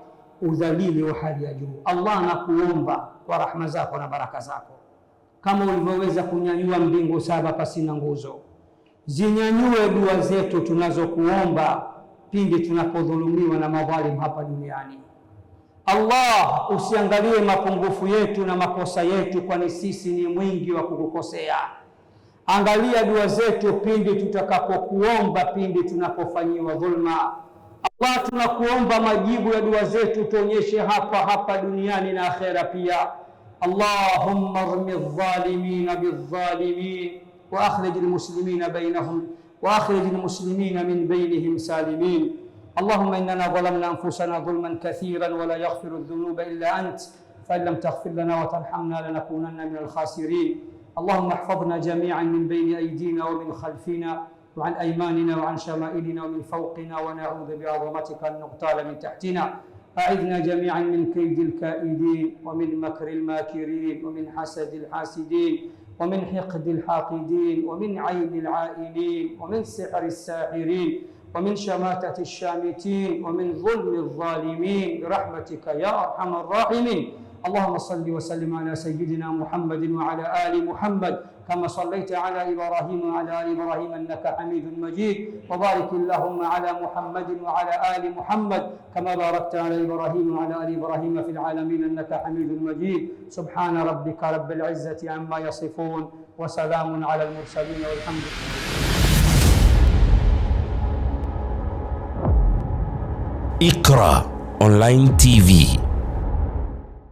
udhalili wa hali ya juu. Allah, nakuomba kwa rahma zako na baraka zako, kama ulivyoweza kunyanyua mbingu 7 pasina nguzo, zinyanyue dua zetu tunazokuomba pindi tunapodhulumiwa na madhalim hapa duniani. Allah, usiangalie mapungufu yetu na makosa yetu, kwani sisi ni mwingi wa kukukosea. Angalia dua zetu pindi tutakapokuomba, pindi tunapofanyiwa dhulma. Allah, tunakuomba majibu ya dua zetu tuonyeshe hapa duniani na akhera pia. Allahumma armi adh-dhalimina bidh-dhalimin wa akhrij al-muslimina bainahum wa akhrij al-muslimina min bainihim salimin. Allahumma innana zalamna anfusana dhulman kathiran wa la yaghfiru adh-dhunuba illa ant, fa in lam taghfir lana wa tarhamna lanakunanna min al-khasirin. اللهم احفظنا جميعا من بين أيدينا ومن خلفنا وعن أيماننا وعن شمائلنا ومن فوقنا، ونعوذ بعظمتك أن نغتال من تحتنا. أعذنا جميعا من كيد الكائدين ومن مكر الماكرين ومن حسد الحاسدين ومن حقد الحاقدين ومن عين العائلين ومن سحر الساحرين ومن شماتة الشامتين ومن ظلم الظالمين برحمتك يا أرحم الراحمين. اللهم صل وسلم على سيدنا محمد وعلى آل محمد كما صليت على إبراهيم وعلى آل إبراهيم إنك حميد مجيد، وبارك اللهم على محمد وعلى آل محمد كما باركت على إبراهيم وعلى آل إبراهيم في العالمين إنك حميد مجيد. سبحان ربك رب العزة عما يصفون وسلام على المرسلين والحمد لله. Iqra Online TV.